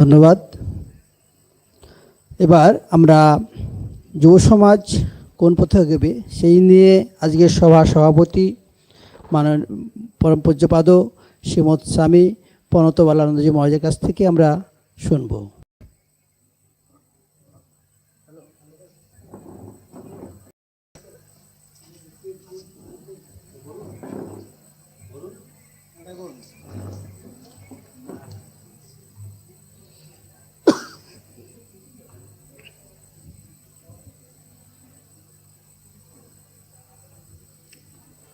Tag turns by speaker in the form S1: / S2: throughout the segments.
S1: ধন্যবাদ। এবার আমরা যুব সমাজ কোন পথে এগোবে সেই নিয়ে আজকের সভার সভাপতি পরম পূজ্যপাদ শ্রীমৎ স্বামী প্রণত বালানন্দজি মহারাজের কাছ থেকে আমরা শুনব।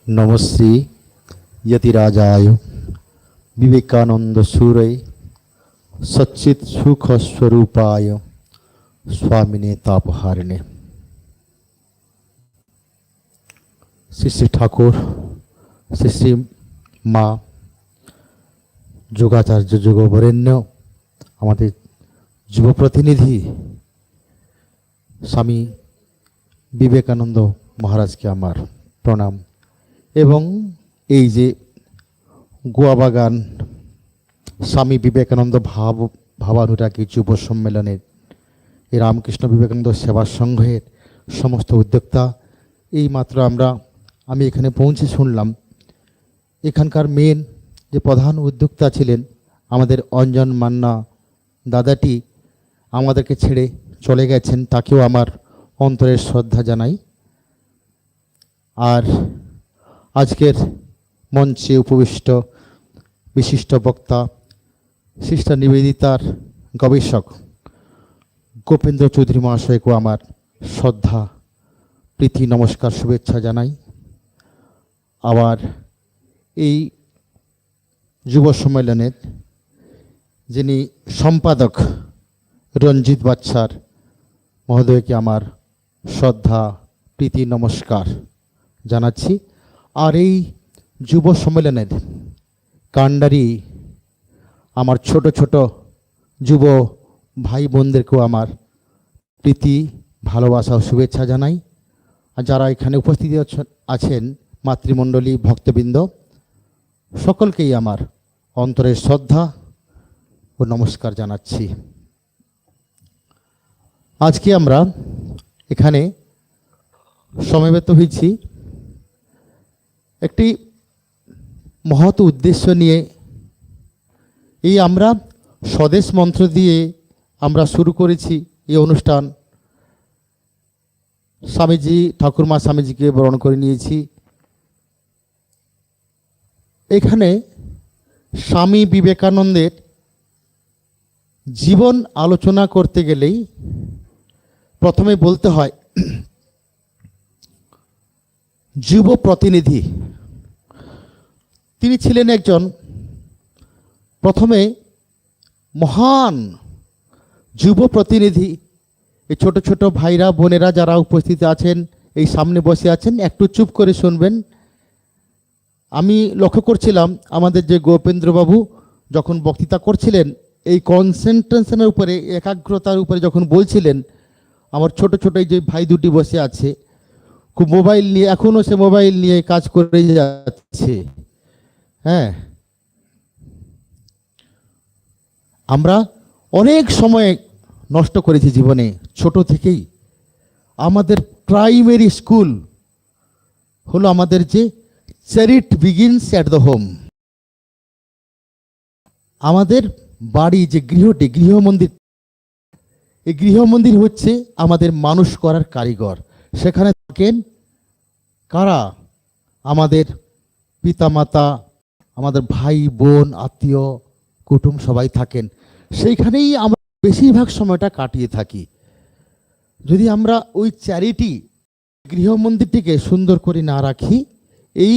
S2: नमस्ते यतिराजाय विवेकानंद सूरय सच्चित सुख स्वरूपाय स्वामिने तापहारिणे। श्री श्री ठाकुर श्री श्री माँ যোগাচার্য যোগবরেণ্য আমাদের যুব প্রতিনিধি স্বামী বিবেকানন্দ মহারাজকে আমার প্রণাম। এবং এই যে গোয়া বাগান স্বামী বিবেকানন্দ ভাবানুরাগী যুব সম্মেলনের এই রামকৃষ্ণ বিবেকানন্দ সেবা সংঘের সমস্ত উদ্যোক্তা, এই মাত্র আমি এখানে পৌঁছে শুনলাম এখানকার মেন যে প্রধান উদ্যোক্তা ছিলেন আমাদের অঞ্জন মান্না দাদাটি আমাদেরকে ছেড়ে চলে গেছেন, তাকেও আমার অন্তরের শ্রদ্ধা জানাই। আর আজকের মঞ্চে উপবিষ্ট বিশিষ্ট বক্তা সিস্টার নিবেদিতার গবেষক গোপেন্দ্র চৌধুরী মহাশয়কেও আমার শ্রদ্ধা প্রীতি নমস্কার শুভেচ্ছা জানাই। আবার এই যুব সম্মেলনের যিনি সম্পাদক রঞ্জিত বাচ্চার মহোদয়কে আমার শ্রদ্ধা প্রীতি নমস্কার জানাচ্ছি। আর এই যুব সম্মেলনের কাণ্ডারি আমার ছোট ছোট যুব ভাই বোনদেরকেও আমার প্রীতি ভালোবাসা ও শুভেচ্ছা জানাই। আর যারা এখানে উপস্থিত আছেন মাতৃমণ্ডলী ভক্তবৃন্দ সকলকেই আমার অন্তরের শ্রদ্ধা ও নমস্কার জানাচ্ছি। আজকে আমরা এখানে সমবেত হয়েছি একটি মহৎ উদ্দেশ্য নিয়ে। এই আমরা স্বদেশ মন্ত্র দিয়ে আমরা শুরু করেছি এই অনুষ্ঠান। স্বামীজি ঠাকুরমা স্বামীজিকে বরণ করে নিয়েছি। এখানে স্বামী বিবেকানন্দের জীবন আলোচনা করতে গেলেই প্রথমে বলতে হয় যুব প্রতিনিধি। তিনি ছিলেন একজন প্রথমে মহান যুব প্রতিনিধি। এই ছোট ছোট ভাইরা বোনেরা যারা উপস্থিত আছেন, এই সামনে বসে আছেন, একটু চুপ করে শুনবেন। আমি লক্ষ্য করছিলাম আমাদের যে গোপেন্দ্রবাবু যখন বক্তৃতা করছিলেন এই কনসেন্ট্রেশনের উপরে, একাগ্রতার উপরে যখন বলছিলেন, আমার ছোট ছোট এই যে ভাই দুটি বসে আছে খুব মোবাইল নিয়ে, এখনও সে মোবাইল নিয়ে কাজ করে যাচ্ছে। হ্যাঁ, আমরা অনেক সময় নষ্ট করেছি জীবনে ছোট থেকেই। আমাদের প্রাইমারি স্কুল হলো আমাদের যে চ্যারিট বিগিনস অ্যাট দ্য হোম। আমাদের বাড়ি যে গৃহটি, গৃহমন্দির, এই গৃহমন্দির হচ্ছে আমাদের মানুষ করার কারিগর। সেখানে থাকেন কারা? আমাদের পিতামাতা, আমাদের ভাই বোন, আত্মীয় কুটুম সবাই থাকেন। সেইখানেই আমরা বেশিরভাগ সময়টা কাটিয়ে থাকি। যদি আমরা ওই চ্যারিটি গৃহমন্দিরটিকে সুন্দর করে না রাখি, এই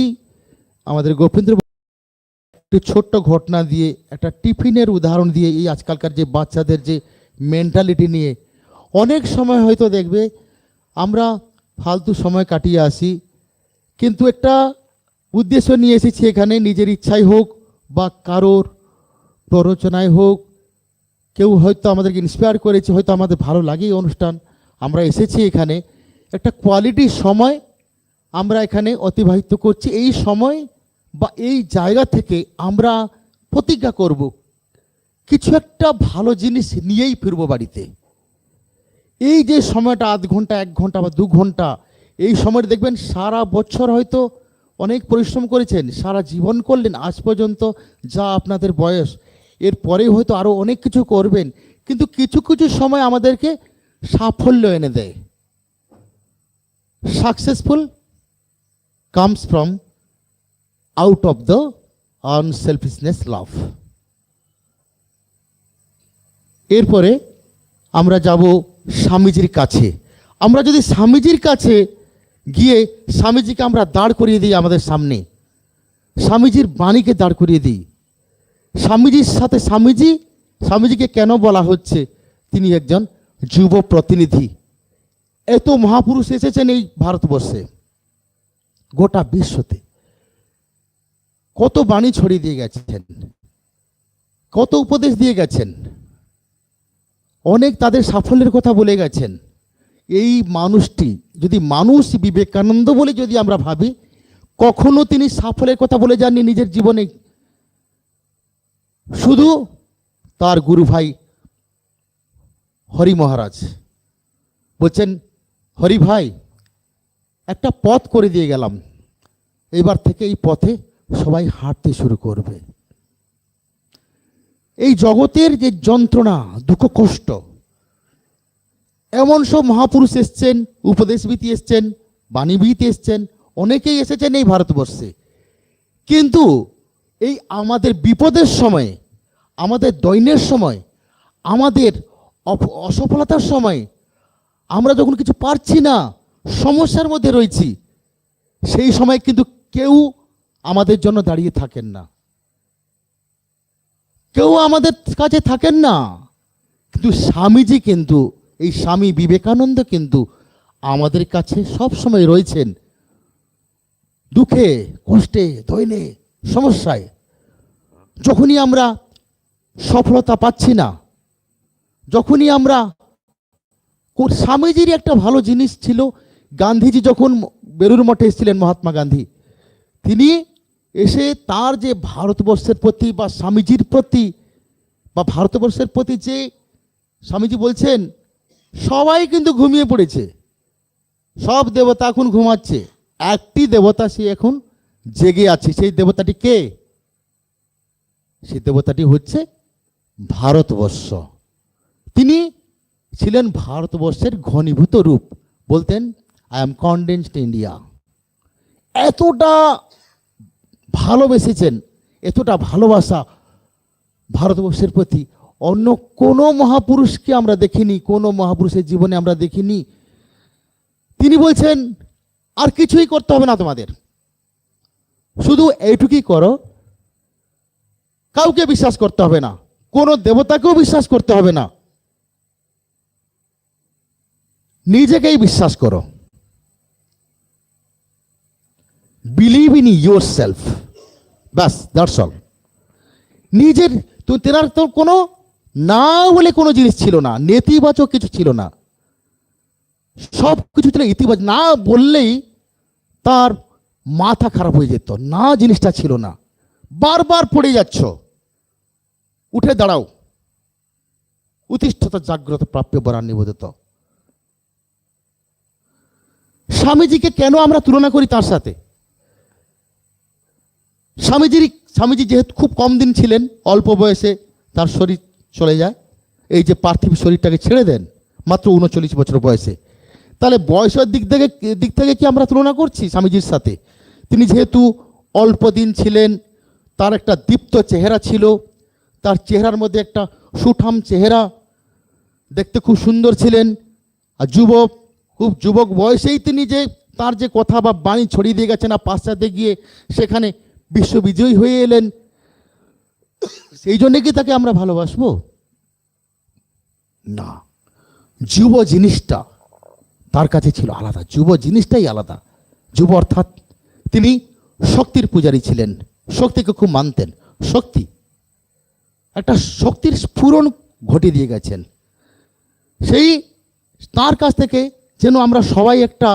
S2: আমাদের গোপেন্দ্র একটি ছোট্ট ঘটনা দিয়ে, একটা টিফিনের উদাহরণ দিয়ে, এই আজকালকার যে বাচ্চাদের যে মেন্টালিটি নিয়ে অনেক সময় হয়তো দেখবে আমরা ফালতু সময় কাটিয়ে আসি, কিন্তু একটা উদ্দেশ্য নিয়ে এসেছি এখানে, নিজের ইচ্ছাই হোক বা কারোর প্ররোচনায় হোক, কেউ হয়তো আমাদেরকে ইন্সপায়ার করেছে, হয়তো আমাদের ভালো লাগে এই অনুষ্ঠান, আমরা এসেছি এখানে একটা কোয়ালিটি সময় আমরা এখানে অতিবাহিত করছি। এই সময় বা এই জায়গা থেকে আমরা প্রতিজ্ঞা করব কিছু একটা ভালো জিনিস নিয়েই ফিরবো বাড়িতে। এই যে সময়টা, আধ ঘন্টা, 1 ঘন্টা বা 2 ঘন্টা, এই সময়টা দেখবেন সারা বছর হয়তো অনেক পরিশ্রম করেছেন, সারা জীবন করলেন, আজ পর্যন্ত যা আপনাদের বয়স, এরপরে হয়তো আরও অনেক কিছু করবেন, কিন্তু কিছু কিছু সময় আমাদেরকে সাফল্য এনে দেয়। Successful comes from out of the unselfishness love. এরপরে আমরা যাব স্বামীজির কাছে। আমরা যদি স্বামীজির কাছে গিয়ে স্বামীজিকে আমরা দাঁড় করিয়ে দিই আমাদের সামনে, স্বামীজির বাণীকে দাঁড় করিয়ে দিই, স্বামীজির সাথে স্বামীজিকে কেন বলা হচ্ছে? তিনি একজন যুব প্রতিনিধি। এত মহাপুরুষ এসেছেন এই ভারতবর্ষে, গোটা বিশ্বতে কত বাণী ছড়িয়ে দিয়ে গেছেন, কত উপদেশ দিয়ে গেছেন, অনেক তাদের সাফল্যের কথা বলে গেছেন। এই মানুষটি যদি মানুষ বিবেকানন্দ বলে যদি আমরা ভাবি, কখনো তিনি সাফল্যের কথা বলে যাননি নিজের জীবনে। শুধু তার গুরু ভাই হরি মহারাজ বলছেন, হরি ভাই একটা পথ করে দিয়ে গেলাম, এবার থেকে এই পথে সবাই হাঁটতে শুরু করবে। এই জগতের যে যন্ত্রণা, দুঃখ, কষ্ট, এমন সব মহাপুরুষ এসছেন, উপদেশবিদ এসছেন, বাণীবিদ এসছেন, অনেকেই এসেছেন এই ভারতবর্ষে। কিন্তু এই আমাদের বিপদের সময়, আমাদের দৈন্যের সময়, আমাদের অসফলতার সময়, আমরা যখন কিছু পারছি না, সমস্যার মধ্যে রয়েছি, সেই সময় কিন্তু কেউ আমাদের জন্য দাঁড়িয়ে থাকেন না, কেউ আমাদের কাছে থাকেন না। কিন্তু স্বামীজি কিন্তু, এই স্বামী বিবেকানন্দ কিন্তু আমাদের কাছে সব সময় রয়েছেন। দুঃখে, কষ্টে, দৈন্যে, সমস্যায়, যখনই আমরা সফলতা পাচ্ছি না, যখনই আমরা, স্বামীজির একটা ভালো জিনিস ছিল, গান্ধীজি যখন বেলুড় মঠে এসেছিলেন, মহাত্মা গান্ধী, তিনি এসে তার যে ভারতবর্ষের প্রতি বা স্বামীজির প্রতি বা ভারতবর্ষের প্রতি যে স্বামীজি বলছেন, সবাই কিন্তু ঘুমিয়ে পড়েছে, সব দেবতা এখন ঘুমাচ্ছে, একটি দেবতা সে এখন জেগে আছে। সেই দেবতাটি কে? সেই দেবতাটি হচ্ছে ভারতবর্ষ। তিনি ছিলেন ভারতবর্ষের ঘনীভূত রূপ। বলতেন, আই এম কনডেন্সড ইন্ডিয়া। এতটা ভালোবেসেছেন, এতটা ভালোবাসা ভারতবর্ষের প্রতি অন্য কোনো মহাপুরুষকে আমরা দেখিনি, কোনো মহাপুরুষের জীবনে আমরা দেখিনি। তিনি বলছেন, আর কিছুই করতে হবে না তোমাদের, শুধু এইটুকুই করো, কাউকে বিশ্বাস করতে হবে না, কোনো দেবতাকেও বিশ্বাস করতে হবে না, নিজেকেই বিশ্বাস করো। বিলিভ ইন ইয়োর সেলফ, ব্যাস, দ্যাটস অল। নিজের তো, তেনার তো কোনো না বলে কোনো জিনিস ছিল না, নেতিবাচক কিছু ছিল না, সব কিছু ছিল ইতিবাচক। না বললেই তার মাথা খারাপ হয়ে যেত, না জিনিসটা ছিল না। বারবার পড়ে যাচ্ছ, উঠে দাঁড়াও, উত্তিষ্ঠত জাগ্রত প্রাপ্য বরান নিবোদিত। স্বামীজিকে কেন আমরা তুলনা করি তার সাথে? স্বামীজি যেহেতু খুব কম দিন ছিলেন, অল্প বয়সে তার শরীর চলে যায়, এই যে পার্থিব শরীরটাকে ছেড়ে দেন মাত্র 39 বছর বয়সে। তাহলে বয়সের দিক থেকে কি আমরা তুলনা করছি স্বামীজির সাথে? তিনি যেহেতু অল্প দিন ছিলেন, তার একটা দীপ্ত চেহারা ছিল, তার চেহারার মধ্যে একটা সুঠাম চেহারা, দেখতে খুব সুন্দর ছিলেন, আর খুব যুবক বয়সেই তিনি যে তার যে কথা বা বাণী ছড়িয়ে দিয়ে গেছেন, আর পাশ্চাত্যে গিয়ে সেখানে বিশ্ববিজয়ী হয়ে এলেন, সেই জন্যে কি তাকে আমরা ভালোবাসবো? না, যুব জিনিসটা তার কাছে ছিল আলাদা, যুব জিনিসটাই আলাদা। যুব অর্থাৎ তিনি শক্তির পূজারী ছিলেন, শক্তিকে খুব মানতেন। শক্তি, একটা শক্তির স্ফুরণ ঘটিয়ে দিয়ে গেছেন। সেই তার কাছ থেকে যেন আমরা সবাই একটা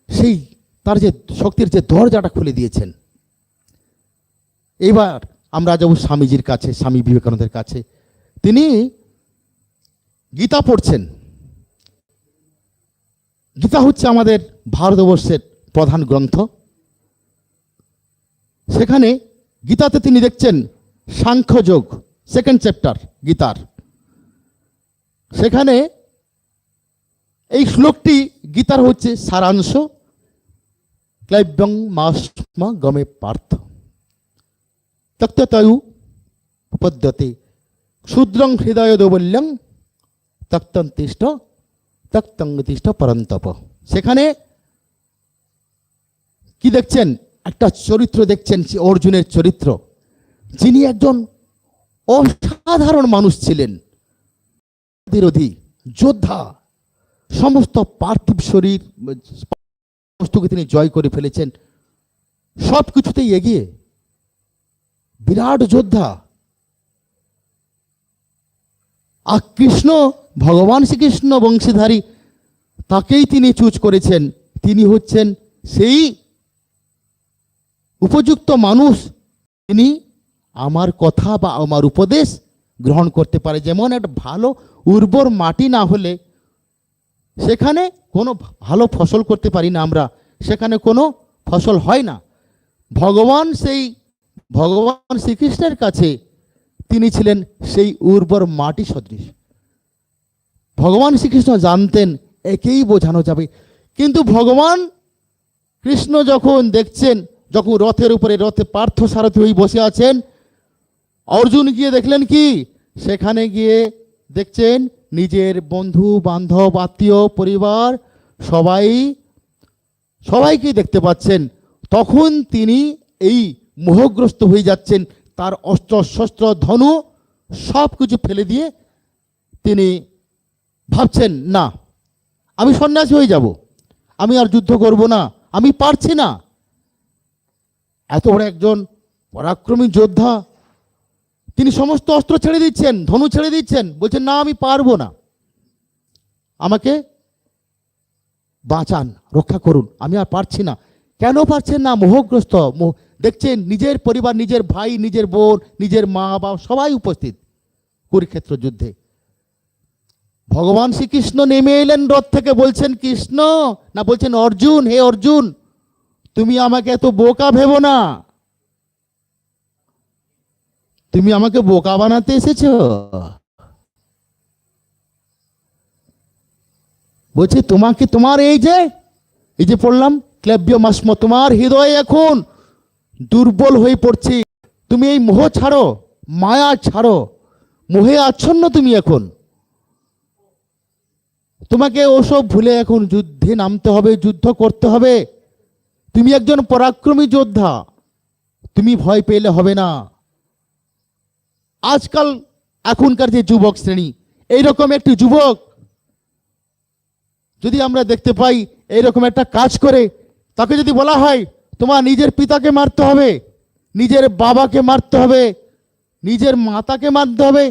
S2: সেই তার যে শক্তির যে দরজাটা খুলে দিয়েছেন। এবার আমরা যাব স্বামীজির কাছে, স্বামী বিবেকানন্দের কাছে। তিনি গীতা পড়ছেন। গীতা হচ্ছে আমাদের ভারতবর্ষের প্রধান গ্রন্থ। সেখানে গীতাতে তিনি দেখছেন সাংখ্যযোগ, সেকেন্ড চ্যাপ্টার গীতার। সেখানে এই শ্লোকটি গীতার হচ্ছে সারাংশ, ক্লৈব্যং মাস্ম গমে পার্থ তক্ততয়ু উপদ্যতে ক্ষুদ্রং হৃদয় দৌবল্যং তক্তন্তিষ্ঠ তক্তঙ্গতিষ্ঠ পরন্তপ। সেখানে কি দেখছেন? একটা চরিত্র দেখছেন, অর্জুনের চরিত্র, যিনি একজন অসাধারণ মানুষ ছিলেন, বিরোধী যোদ্ধা, সমস্ত পার্থিব শরীর সমস্তকে তিনি জয় করে ফেলেছেন, সব কিছুতেই এগিয়ে, বিরাট যোদ্ধা। আর কৃষ্ণ, ভগবান শ্রীকৃষ্ণ বংশীধারী, তাকেই তিনি চুজ করেছেন। তিনি হচ্ছেন সেই উপযুক্ত মানুষ, তিনি আমার কথা বা আমার উপদেশ গ্রহণ করতে পারে। যেমন একটা ভালো উর্বর মাটি না হলে সেখানে কোনো ভালো ফসল করতে পারি না আমরা, সেখানে কোনো ফসল হয় না। ভগবান শ্রীকৃষ্ণের কাছে তিনি ছিলেন সেই উর্বর মাটি সদৃশ। ভগবান শ্রীকৃষ্ণ জানতেন একেই বোঝানো যাবে। কিন্তু ভগবান কৃষ্ণ যখন দেখছেন, যখন রথের উপরে, রথে পার্থ সারথি হয়ে বসে আছেন, অর্জুন গিয়ে দেখলেন কি? সেখানে গিয়ে দেখছেন নিজের বন্ধু বান্ধব, আত্মীয় পরিবার সবাইকে দেখতে পাচ্ছেন। তখন তিনি এই মোহগ্রস্ত হয়ে যাচ্ছেন। তার অস্ত্র শস্ত্র ধনু সব কিছু ফেলে দিয়ে তিনি ভাবছেন, না, আমি সন্ন্যাসী হয়ে যাব, আমি আর যুদ্ধ করব না, আমি পারছি না। এত বড় একজন পরাক্রমী যোদ্ধা, তিনি সমস্ত অস্ত্র ছেড়ে দিচ্ছেন, ধনু ছেড়ে দিচ্ছেন, বলছেন না, আমি পারবো না, আমাকে বাঁচান, রক্ষা করুন, আমি আর পারছি না। কেন পারছেন না? মোহগ্রস্ত। দেখছেন নিজের পরিবার, নিজের ভাই, নিজের বোন, নিজের মা বাবা সবাই উপস্থিত কুরুক্ষেত্র যুদ্ধে। ভগবান শ্রীকৃষ্ণ নেমে এলেন রথ থেকে, বলছেন কৃষ্ণ না, বলছেন অর্জুন, হে অর্জুন, তুমি আমাকে এত বোকা ভেবো না, তুমি আমাকে বোকা বানাতে এসেছো। বলছে তোমাকে, তোমার এই যে পড়লাম ক্লব্য মাস্ম, তোমার হৃদয় এখন দুর্বল হয়ে পড়ছে, তুমি এই মোহ ছাড়ো, মায়া ছাড়ো, মোহে আচ্ছন্ন তুমি এখন, তোমাকে ওসব ভুলে এখন যুদ্ধে নামতে হবে, যুদ্ধ করতে হবে। তুমি একজন পরাক্রমী যোদ্ধা, তুমি ভয় পেলে হবে না। আজকাল এখনকার যে যুবক শ্রেণী, এইরকম একটি যুবক যদি আমরা দেখতে পাই এইরকম একটা কাজ করে, তাকে যদি বলা হয় তোমার নিজের পিতাকে মারতে হবে, নিজের বাবাকে মারতে হবে, নিজের মাতাকে মারতে হবে,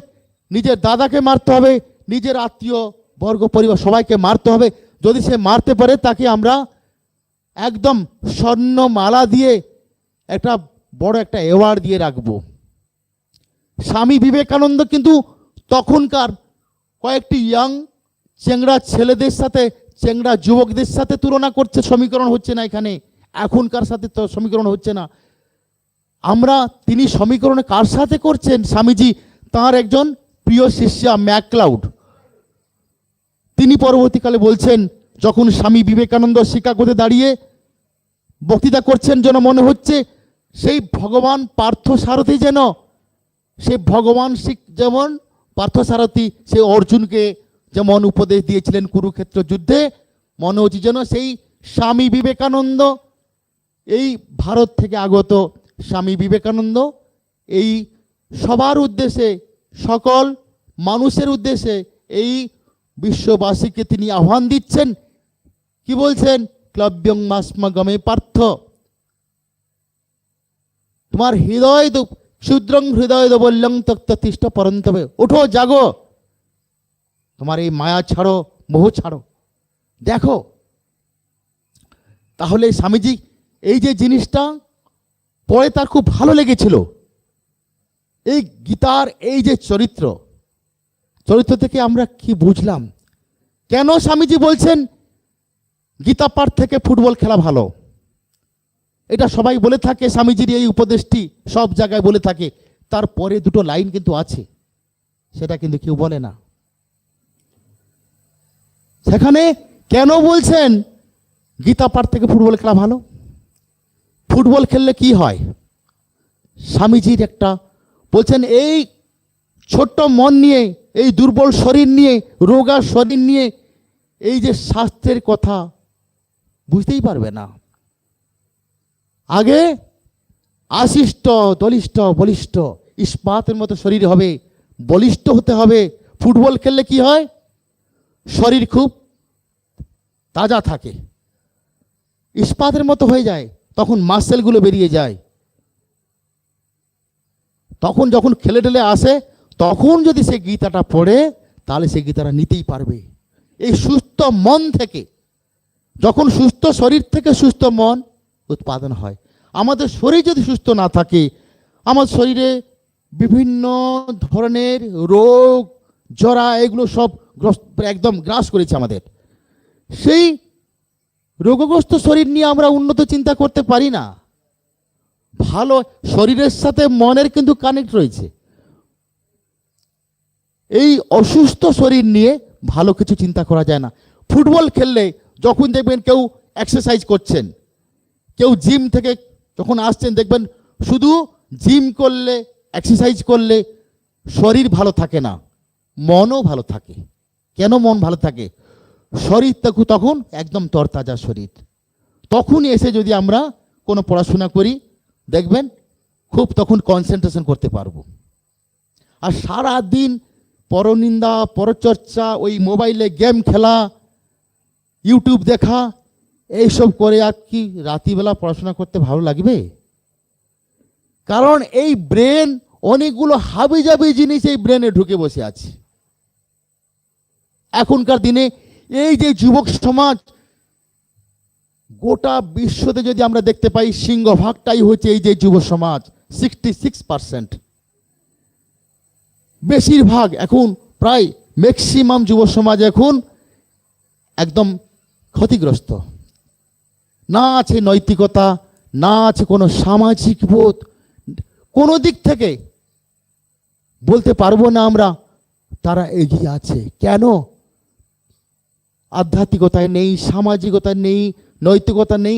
S2: নিজের দাদাকে মারতে হবে, নিজের আত্মীয় বর্গ পরিবার সবাইকে মারতে হবে, যদি সে মারতে পারে তাকে আমরা একদম স্বর্ণ মালা দিয়ে একটা বড় একটা অ্যাওয়ার্ড দিয়ে রাখবো। স্বামী বিবেকানন্দ কিন্তু তখনকার কয়েকটি ইয়াং চেংড়া ছেলেদের সাথে, চেংড়া যুবকদের সাথে তুলনা করছে। সমীকরণ হচ্ছে না এখানে, এখনকার সাথে তো সমীকরণ হচ্ছে না। তিনি সমীকরণ কার সাথে করছেন? স্বামীজি তাঁর একজন প্রিয় শিষ্যা ম্যাকক্লাউড, তিনি পরবর্তীকালে বলছেন, যখন স্বামী বিবেকানন্দ শিকাগোতে দাঁড়িয়ে বক্তৃতা করছেন, যেন মনে হচ্ছে সেই ভগবান পার্থসারথী, যেন সেই ভগবান যেমন পার্থসারথী সে অর্জুনকে যেমন উপদেশ দিয়েছিলেন কুরুক্ষেত্র যুদ্ধে, মনে হচ্ছে যেন সেই স্বামী বিবেকানন্দ, এই ভারত থেকে আগত স্বামী বিবেকানন্দ এই সবার উদ্দেশ্যে, সকল মানুষের উদ্দেশ্যে এই বিশ্ববাসীকে তিনি আহ্বান দিচ্ছেন। কি বলছেন? ক্লব্যং মাস্ম গমে পার্থ, তোমার হৃদয় ক্ষুদ্রং হৃদয় দবল্যং তক্ততিষ্ঠ পরন্তবে, ওঠো, জাগো, তোমার এই মায়া ছাড়ো, মোহ ছাড়ো, দেখো। তাহলে স্বামীজি এই যে জিনিসটা পড়ে তার খুব ভালো লেগেছিল, এই গীতার এই যে চরিত্র, চরিত্র থেকে আমরা কি বুঝলাম? কেন স্বামীজি বলছেন গীতা পাঠ থেকে ফুটবল খেলা ভালো? এটা সবাই বলে থাকে, স্বামীজির এই উপদেশটি সব জায়গায় বলে থাকে। তারপরে দুটো লাইন কিন্তু আছে, সেটা কিন্তু কেউ বলে না। সেখানে কেন বলছেন গীতা পাঠ থেকে ফুটবল খেলা ভালো? ফুটবল খেললে কি হয়? স্বামীজির একটা বলছেন, এই ছোট্ট মন নিয়ে, এই দুর্বল শরীর নিয়ে, রোগা শরীর নিয়ে এই যে স্বাস্থ্যের কথা বুঝতেই পারবে না। আগে আশিষ্ট, দলিষ্ঠ, বলিষ্ঠ, ইস্পাতের মতো শরীর হবে, বলিষ্ঠ হতে হবে। ফুটবল খেললে কি হয়? শরীর খুব তাজা থাকে, ইস্পাতের মতো হয়ে যায়, তখন মাসেলগুলো বেরিয়ে যায়। তখন যখন খেলে টেলে আসে, তখন যদি সে গীতাটা পড়ে, তাহলে সে গীতাটা নিতেই পারবে। এই সুস্থ মন থেকে, যখন সুস্থ শরীর থেকে সুস্থ মন উৎপাদন হয়। আমাদের শরীর যদি সুস্থ না থাকে, আমার শরীরে বিভিন্ন ধরনের রোগ, জরা, এগুলো সব একদম গ্রাস করেছে আমাদের। সেই রোগগ্রস্ত শরীর নিয়ে আমরা উন্নত চিন্তা করতে পারি না। ভালো শরীরের সাথে মনের কিন্তু কানেক্ট রয়েছে। এই অসুস্থ শরীর নিয়ে ভালো কিছু চিন্তা করা যায় না। ফুটবল খেললে যখন দেখবেন কেউ এক্সারসাইজ করছেন, কেউ জিম থেকে যখন আসছেন, দেখবেন শুধু জিম করলে, এক্সারসাইজ করলে শরীর ভালো থাকে না, মনও ভালো থাকে। কেন মন ভালো থাকে? শরীর তখন একদম তরতাজা শরীর। তখন এসে যদি আমরা কোনো পড়াশোনা করি, দেখবেন খুব তখন কনসেন্ট্রেশন করতে পারবো। আর সারা দিন পরনিন্দা, পরচর্চা, ওই মোবাইলে গেম খেলা, ইউটিউব দেখা, এইসব করে আর কি রাত্রিবেলা পড়াশোনা করতে ভালো লাগবে? কারণ এই ব্রেন, অনেকগুলো হাবিজাবি জিনিস এই ব্রেনে ঢুকে বসে আছে। এখনকার দিনে এই যে যুবক সমাজ, গোটা বিশ্বতে যদি আমরা দেখতে পাই, সিংহভাগটাই হচ্ছে এই যে যুব সমাজ, 66%। বেশিরভাগ এখন প্রায় ম্যাক্সিমাম যুব সমাজ এখন একদম ক্ষতিগ্রস্ত। না আছে নৈতিকতা, না আছে কোনো সামাজিক বোধ। কোনো দিক থেকে বলতে পারবো না আমরা তারা এগিয়ে আছে। কেন? আধ্যাত্মিকতায় নেই, সামাজিকতা নেই, নৈতিকতা নেই।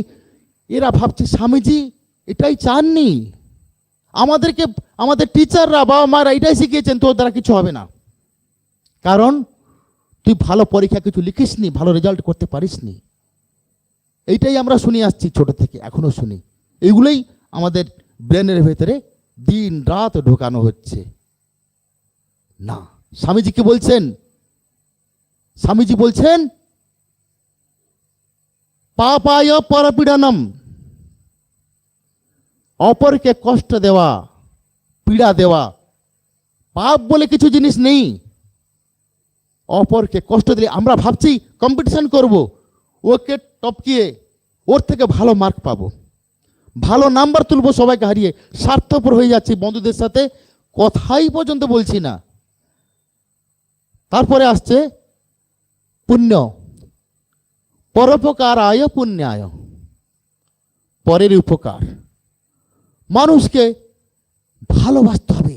S2: এরা ভাবছে স্বামীজি এটাই চাননি, আমাদেরকে, আমাদের টিচাররা, বাবা মারা এটাই শিখিয়েছেন, তোর দ্বারা কিছু হবে না। কারণ তুই ভালো পরীক্ষা কিছু লিখিসনি, ভালো রেজাল্ট করতে পারিসনি। এইটাই আমরা শুনে আসছি ছোট থেকে, এখনো শুনি। এইগুলোই আমাদের ব্রেনের ভেতরে দিন রাত ঢোকানো হচ্ছে। না, স্বামীজি কি বলছেন? স্বামীজি বলছেন পাপায় পরপীড়নম, অপরকে কষ্ট দেওয়া, পীড়া দেওয়া, পাপ বলে কিছু জিনিস নেই। অপরকে কষ্ট দিলে আমরা ভাবছি কম্পিটিশন করব, ওকে টপকিয়ে ওর থেকে ভালো মার্ক পাবো, ভালো নাম্বার তুলবো, সবাইকে হারিয়ে স্বার্থপর হয়ে যাচ্ছি, বন্ধুদের সাথে কথাই পর্যন্ত বলছি না। তারপরে আসছে পুণ্য, পরোপকার আয় পুণ্যায়, পরের উপকার। মানুষকে ভালোবাসতে হবে।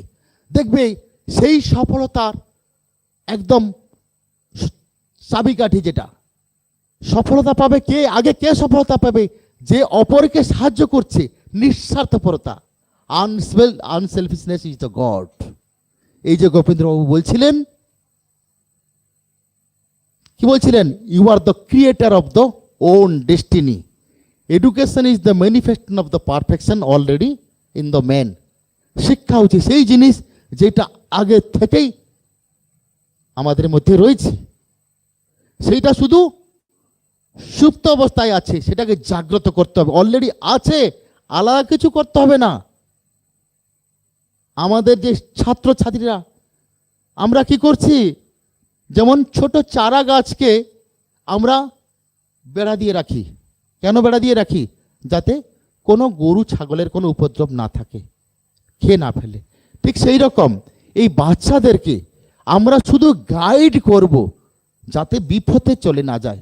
S2: দেখবে সেই সফলতার একদম চাবিকাঠি, যেটা সফলতা পাবে কে? আগে কে সফলতা পাবে? যে অপরকে সাহায্য করছে, নিঃস্বার্থপরতা। Unselfishness is the god. এই যে গোবিন্দবাবু বলছিলেন, কি বলছিলেন? You are the creator of the own destiny. Education is the manifestation of the perfection already in the man. শিক্ষা হচ্ছে সেই জিনিস যেটা আগে থেকেই আমাদের মধ্যে রয়েছে, সেইটা শুধু সুপ্ত অবস্থায় আছে, সেটাকে জাগ্রত করতে হবে। অলরেডি আছে, আলাদা কিছু করতে হবে না। আমাদের যে ছাত্রছাত্রীরা, আমরা কি করছি? যেমন ছোট চারা গাছকে আমরা বেড়া দিয়ে রাখি। কেন বেড়া দিয়ে রাখি? যাতে কোনো গরু ছাগলের কোনো উপদ্রব না থাকে, খেয়ে না ফেলে। ঠিক সেই রকম এই বাচ্চাদেরকে আমরা শুধু গাইড করব যাতে বিপথে চলে না যায়।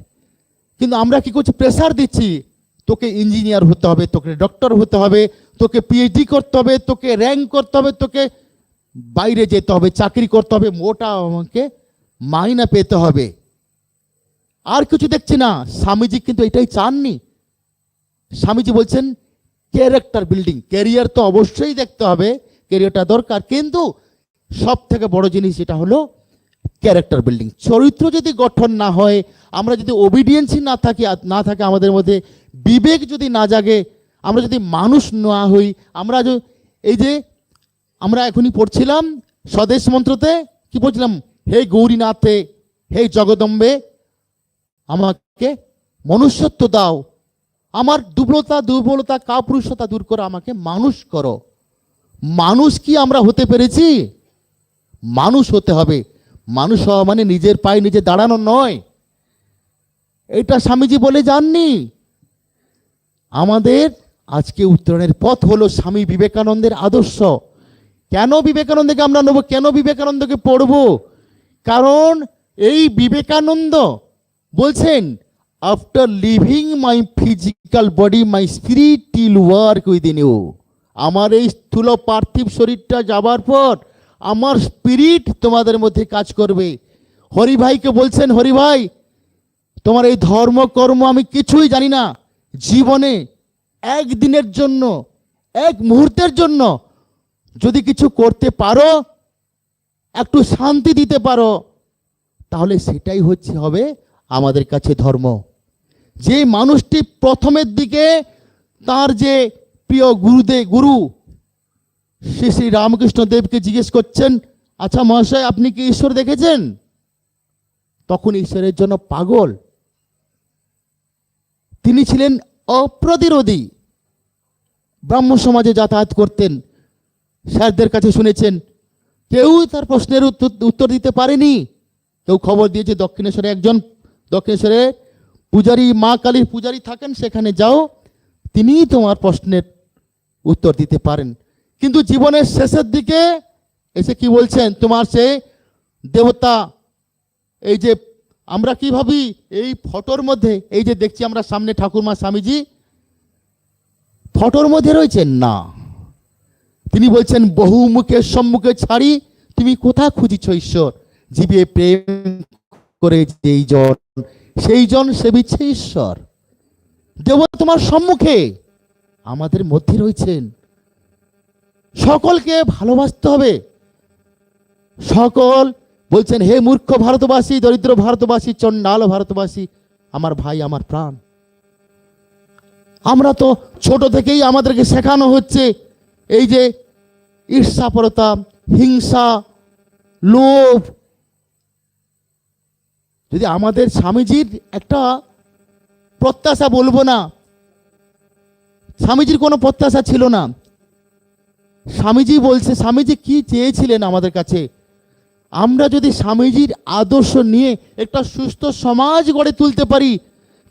S2: কিন্তু আমরা কি করছি, প্রেসার দিচ্ছি, তোকে ইঞ্জিনিয়ার হতে হবে, তোকে ডক্টর হতে হবে, তোকে পিএইচডি করতে হবে, তোকে র্যাঙ্ক করতে হবে, তোকে বাইরে যেতে হবে, চাকরি করতে হবে, মোটা আমাকে মাইনা পেতে হবে। আর কিছু দেখছি না। স্বামীজি কিন্তু এটাই চাননি। স্বামীজি বলছেন ক্যারেক্টার বিল্ডিং, ক্যারিয়ার তো অবশ্যই দেখতে হবে, ক্যারিয়ারটা দরকার, কিন্তু সব থেকে বড় জিনিস যেটা হলো ক্যারেক্টার বিল্ডিং। চরিত্র যদি গঠন না হয়, আমরা যদি ওবিডিয়েন্সই না থাকে আমাদের মধ্যে, বিবেক যদি না জাগে, আমরা যদি মানুষ না হই, আমরা এই যে আমরা এখনই পড়ছিলাম স্বদেশ মন্ত্রতে, কি পড়ছিলাম, হে গৌরীনাথে, হে জগদম্বে, আমাকে মনুষ্যত্ব দাও, আমার দুর্বলতা কাপুরুষতা দূর করে আমাকে মানুষ করো। মানুষ কি আমরা হতে পেরেছি? মানুষ হতে হবে। মানুষ হওয়া মানে নিজের পায়ে নিজে দাঁড়ানো নয়। এটা স্বামীজি বলে যাননি। আমাদের আজকে উত্তরণের পথ হলো স্বামী বিবেকানন্দের আদর্শ। কেন বিবেকানন্দকে আমরা নেব, কেন বিবেকানন্দকে পড়ব? কারণ এই বিবেকানন্দ বলছেন, after living my physical body my spirit will work within you. আমার এই স্থূল পার্থিব শরীরটা যাবার পর আমার স্পিরিট তোমাদের মধ্যে কাজ করবে। হরিভাইকে বলছেন, হরিভাই তোমার এই ধর্ম কর্ম আমি কিছুই জানি না, জীবনে একদিনের জন্য, এক মুহূর্তের জন্য যদি কিছু করতে পারো, একটু শান্তি দিতে পারো, তাহলে সেটাই হবে আমাদের কাছে ধর্ম। যে মানুষটি প্রথমের দিকে তার যে প্রিয় গুরু শ্রী শ্রী রামকৃষ্ণ দেবকে জিজ্ঞেস করছেন, আচ্ছা মহাশয় আপনি কি ঈশ্বর দেখেছেন? তখন ঈশ্বরের জন্য পাগল। তিনি ছিলেন অপ্রতিরোধী, ব্রাহ্ম সমাজে যাতায়াত করতেন, স্যারদের কাছে শুনেছেন, কেউ তার প্রশ্নের উত্তর দিতে পারেনি। কেউ খবর দিয়েছে দক্ষিণেশ্বরে পূজারী, মা কালীর পূজারী থাকেন, সেখানে যাও, তিনিই তোমার প্রশ্নের উত্তর দিতে পারেন। কিন্তু জীবনের শেষের দিকে এসে কি বলছেন, তোমার সে দেবতা, এই যে আমরা কি ভাবি এই ফটোর মধ্যে, এই যে দেখছি আমরা সামনে ঠাকুরমা স্বামীজি ফটোর মধ্যে রয়েছেন না, তিনি বলছেন বহু মুখের সম্মুখে ছাড়ি তুমি কোথা খুঁজিছ ঈশ্বর, জীবে প্রেম করে যেই জন সেই জন সেবিছে ঈশ্বর। দেবতা তোমার সম্মুখে আমাদের মধ্যে রয়েছেন। সকলকে ভালোবাসতে হবে। সকল বলছেন, হে মূর্খ ভারতবাসী, দরিদ্র ভারতবাসী, চণ্ডাল ভারতবাসী, আমার ভাই আমার প্রাণ। আমরা তো ছোট থেকেই আমাদেরকে শেখানো হচ্ছে এই যে ঈর্ষাপরতা, হিংসা, লোভ। যদি আমাদের স্বামীজির একটা প্রত্যাশা, বলবো না স্বামীজির কোনো প্রত্যাশা ছিল না, স্বামীজি বলছে, স্বামীজি কি চেয়েছিলেন আমাদের কাছে, আমরা যদি স্বামীজির আদর্শ নিয়ে একটা সুস্থ সমাজ গড়ে তুলতে পারি,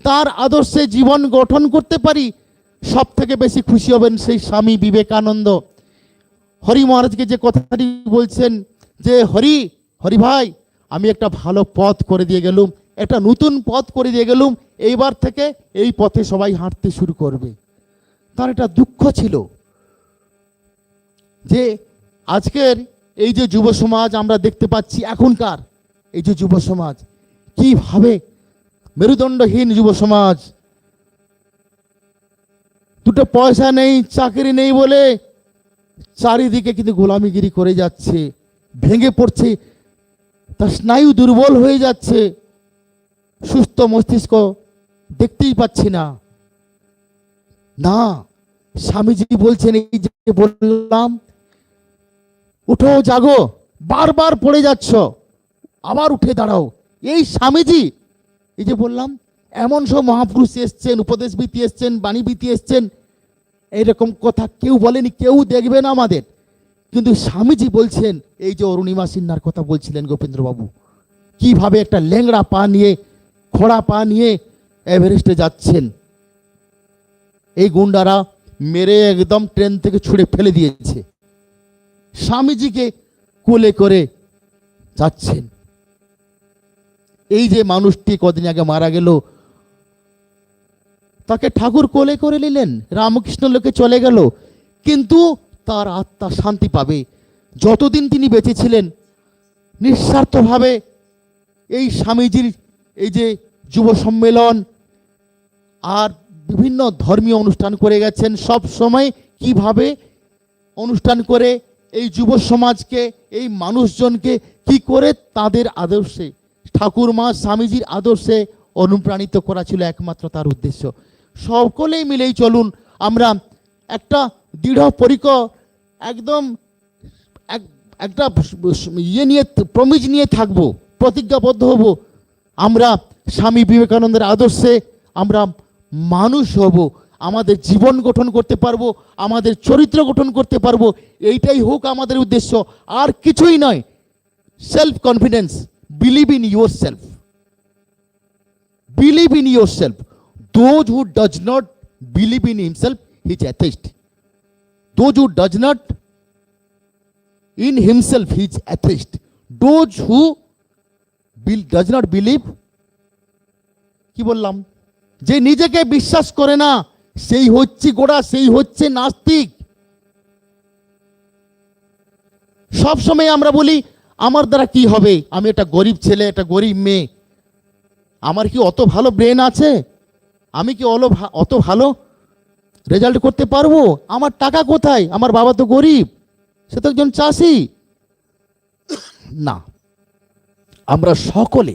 S2: তার আদর্শে জীবন গঠন করতে পারি, সব থেকে বেশি খুশি হবেন সেই স্বামী বিবেকানন্দ। হরি মহারাজকে যে কথাটি বলছেন যে হরি ভাই আমি একটা ভালো পথ করে দিয়ে গেলুম, একটা নতুন পথ করে দিয়ে গেলুম, এইবার থেকে এই পথে সবাই হাঁটতে শুরু করবে। তার একটা দুঃখ ছিল যে আজকের এই যে যুব সমাজ আমরা দেখতে পাচ্ছি, এখনকার এই যে যুব সমাজ কিভাবে মেরুদণ্ডহীন যুব সমাজ, দুটো পয়সা নেই, চাকরি নেই বলে চারিদিকে কিন্তু গোলামিগিরি করে যাচ্ছে, ভেঙে পড়ছে, তার স্নায়ু দুর্বল হয়ে যাচ্ছে, সুস্থ মস্তিষ্ক দেখতেই পাচ্ছি না। না, স্বামীজি বলছেন, এই যে বললাম উঠো জাগো, বারবার পড়ে যাচ্ছ, আবার উঠে দাঁড়াও। এই স্বামীজি, এই যে বললাম এমন সব মহাপুরুষ এসছেন, উপদেশবিদ এসছেন, বাণীবিদ এসছেন, এইরকম কথা কেউ বলেনি, কেউ দেখবে না আমাদের। কিন্তু স্বামীজি বলছেন, এই যে অরুণিমা সিনহার কথা বলছিলেন গোপেন্দ্রবাবু, কিভাবে একটা ল্যাংড়া পা নিয়ে, খোড়া পা নিয়ে এভারেস্টে যাচ্ছেন, এই গুন্ডারা মেরে একদম ট্রেন থেকে ছুঁড়ে ফেলে দিয়েছে। স্বামীজিকে কোলে করে যাচ্ছেন। এই যে মানুষটি কদিন আগে মারা গেল, তাকে ঠাকুর কোলে করে নিলেন, রামকৃষ্ণ লোকে চলে গেল, কিন্তু তার আত্মা শান্তি পাবে। যতদিন তিনি বেঁচে ছিলেন নিঃস্বার্থভাবে এই স্বামীজির এই যে যুব সম্মেলন আর বিভিন্ন ধর্মীয় অনুষ্ঠান করে গেছেন। সব সময় কিভাবে অনুষ্ঠান করে এই যুব সমাজকে, এই মানুষজনকে কি করে তাদের আদর্শে, ঠাকুরমা স্বামীজির আদর্শে অনুপ্রাণিত করা ছিল একমাত্র তার উদ্দেশ্য। সকলেই মিলেই চলুন আমরা একটা দৃঢ় পরিকর একদম একটা ইয়ে নিয়ে, প্রমিজ নিয়ে থাকবো, প্রতিজ্ঞাবদ্ধ হব। আমরা স্বামী বিবেকানন্দের আদর্শে আমরা মানুষ হব, আমাদের জীবন গঠন করতে পারবো, আমাদের চরিত্র গঠন করতে পারবো। এইটাই হোক আমাদের উদ্দেশ্য, আর কিছুই নয়। Self confidence, believe in your self, believe in your self. Those who does not believe in himself, he is atheist. Those who does not in himself, he is atheist. Those who does not believe, কি বললাম, যে নিজেকে বিশ্বাস করে না সেই হচ্ছে গোড়া, সেই হচ্ছে নাস্তিক। সব সময় আমরা বলি আমার দ্বারা কি হবে, আমি একটা গরিব ছেলে, একটা গরিব মেয়ে, আমার কি অত ভালো ব্রেন আছে, আমি কি অত ভালো রেজাল্ট করতে পারবো, আমার টাকা কোথায়, আমার বাবা তো গরিব, সে তো একজন চাষি। না, আমরা সকলে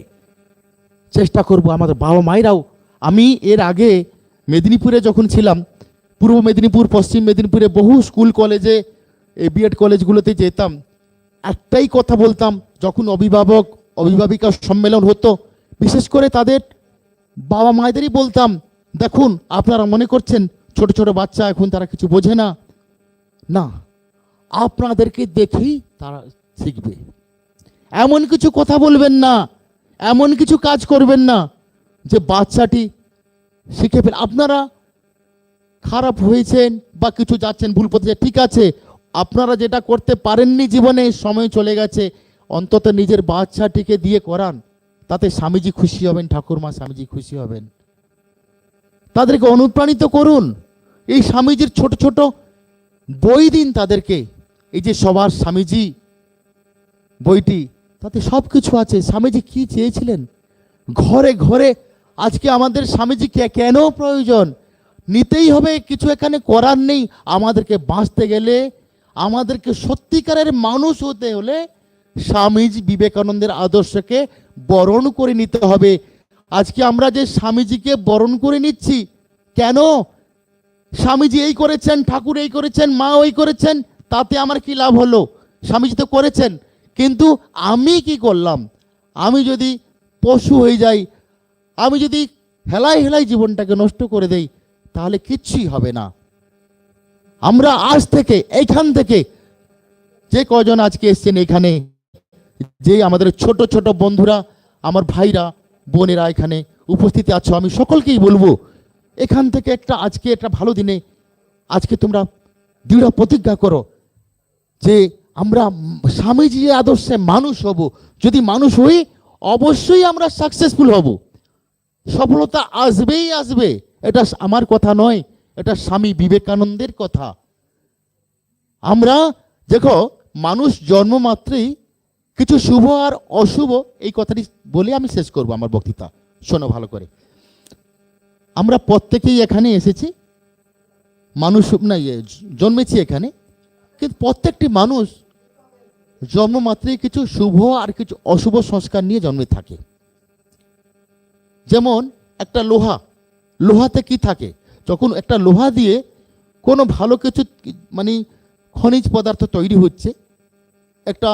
S2: চেষ্টা করব, আমাদের বাবা মায়েরাও। আমি এর আগে মেদিনীপুরে যখন ছিলাম, পূর্ব মেদিনীপুর, পশ্চিম মেদিনীপুরে বহু স্কুল কলেজে, এই বিএড কলেজগুলোতে যেতাম, একটাই কথা বলতাম। যখন অভিভাবক অভিভাবিকা সম্মেলন হতো, বিশেষ করে তাদের বাবা মায়েদেরই বলতাম, দেখুন আপনারা মনে করছেন ছোট ছোট বাচ্চা, এখন তারা কিছু বোঝে না, না, আপনাদেরকে দেখেই তারা শিখবে। এমন কিছু কথা বলবেন না, এমন কিছু কাজ করবেন না যে বাচ্চাটি শিখে ফেলে। আপনারা খারাপ হয়েছেন বা কিছু যাচ্ছেন ভুল পথে, ঠিক আছে, আপনারা যেটা করতে পারেননি জীবনে, সময় চলে গেছে, অন্তত নিজের বাচ্চাটিকে দিয়ে করান, তাতে স্বামীজি খুশি হবেন, ঠাকুরমা স্বামীজি খুশি হবেন। তাদেরকে অনুপ্রাণিত করুন। এই স্বামীজির ছোট ছোট বই দিন তাদেরকে। এই যে সবার স্বামীজি বইটি, তাতে সব কিছু আছে। স্বামীজি কি চেয়েছিলেন, ঘরে ঘরে আজকে আমাদের স্বামীজিকে কেন প্রয়োজন, নিতেই হবে, কিছু এখানে করার নেই। আমাদেরকে বাঁচতে গেলে, আমাদেরকে সত্যিকারের মানুষ হতে হলে স্বামীজি বিবেকানন্দের আদর্শকে বরণ করে নিতে হবে। আজকে আমরা যে স্বামীজিকে বরণ করে নিচ্ছি, কেন? স্বামীজি এই করেছেন, ঠাকুর এই করেছেন, মা ওই করেছেন, তাতে আমার কি লাভ হলো? স্বামীজি তো করেছেন, কিন্তু আমি কি করলাম? আমি যদি পশু হয়ে যাই, আমি যদি হেলাই হেলাই জীবনটাকে নষ্ট করে দেই, তাহলে কিচ্ছুই হবে না। আমরা আজ থেকে, এইখান থেকে, যে কজন আজকে এসছেন এখানে, যে আমাদের ছোট ছোট বন্ধুরা, আমার ভাইরা বোনেরা এখানে উপস্থিত আছো, আমি সকলকেই বলবো, এখান থেকে আজকে একটা ভালো দিনে আজকে তোমরা দৃঢ় প্রতিজ্ঞা করো যে আমরা স্বামীজি আদর্শে মানুষ হব। যদি মানুষ হই, অবশ্যই আমরা সাকসেসফুল হব, সফলতা আসবেই আসবে। এটা আমার কথা নয়, এটা স্বামী বিবেকানন্দের কথা। আমরা দেখো, মানুষ জন্ম মাত্রই কিছু শুভ আর অশুভ, এই কথাটি বলে আমি শেষ করব আমার বক্তৃতা। শোনো ভালো করে, আমরা প্রত্যেকেই এখানে এসেছি, মানুষ না জন্মেছি এখানে, কিন্তু প্রত্যেকটি মানুষ জন্মমাত্রই কিছু শুভ আর কিছু অশুভ সংস্কার নিয়ে জন্মে থাকে। যেমন একটা লোহাতে কি থাকে, যখন একটা লোহা দিয়ে কোনো ভালো কিছু মানে খনিজ পদার্থ তৈরি হচ্ছে, একটা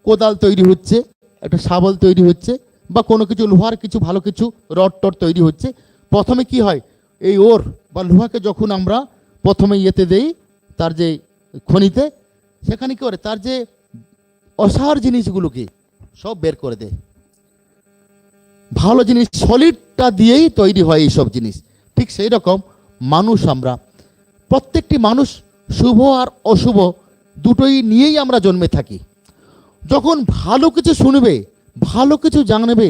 S2: কোদাল তৈরি হচ্ছে, একটা শাবল তৈরি হচ্ছে, বা কোনো কিছু লোহার কিছু ভালো কিছু রড টড তৈরি হচ্ছে, প্রথমে কি হয়, এই ওর বা লোহাকে যখন আমরা প্রথমে ইয়েতে দেই, তার যে খনিতে, সেখানে কি করে, তার যে অসার জিনিসগুলোকে সব বের করে দেয়, ভালো জিনিস সলিডটা দিয়েই তৈরি হয় এইসব জিনিস। ঠিক সেই রকম মানুষ, আমরা প্রত্যেকটি মানুষ শুভ আর অশুভ দুটোই নিয়েই আমরা জন্মে থাকি। যখন ভালো কিছু শুনবে, ভালো কিছু জানবে,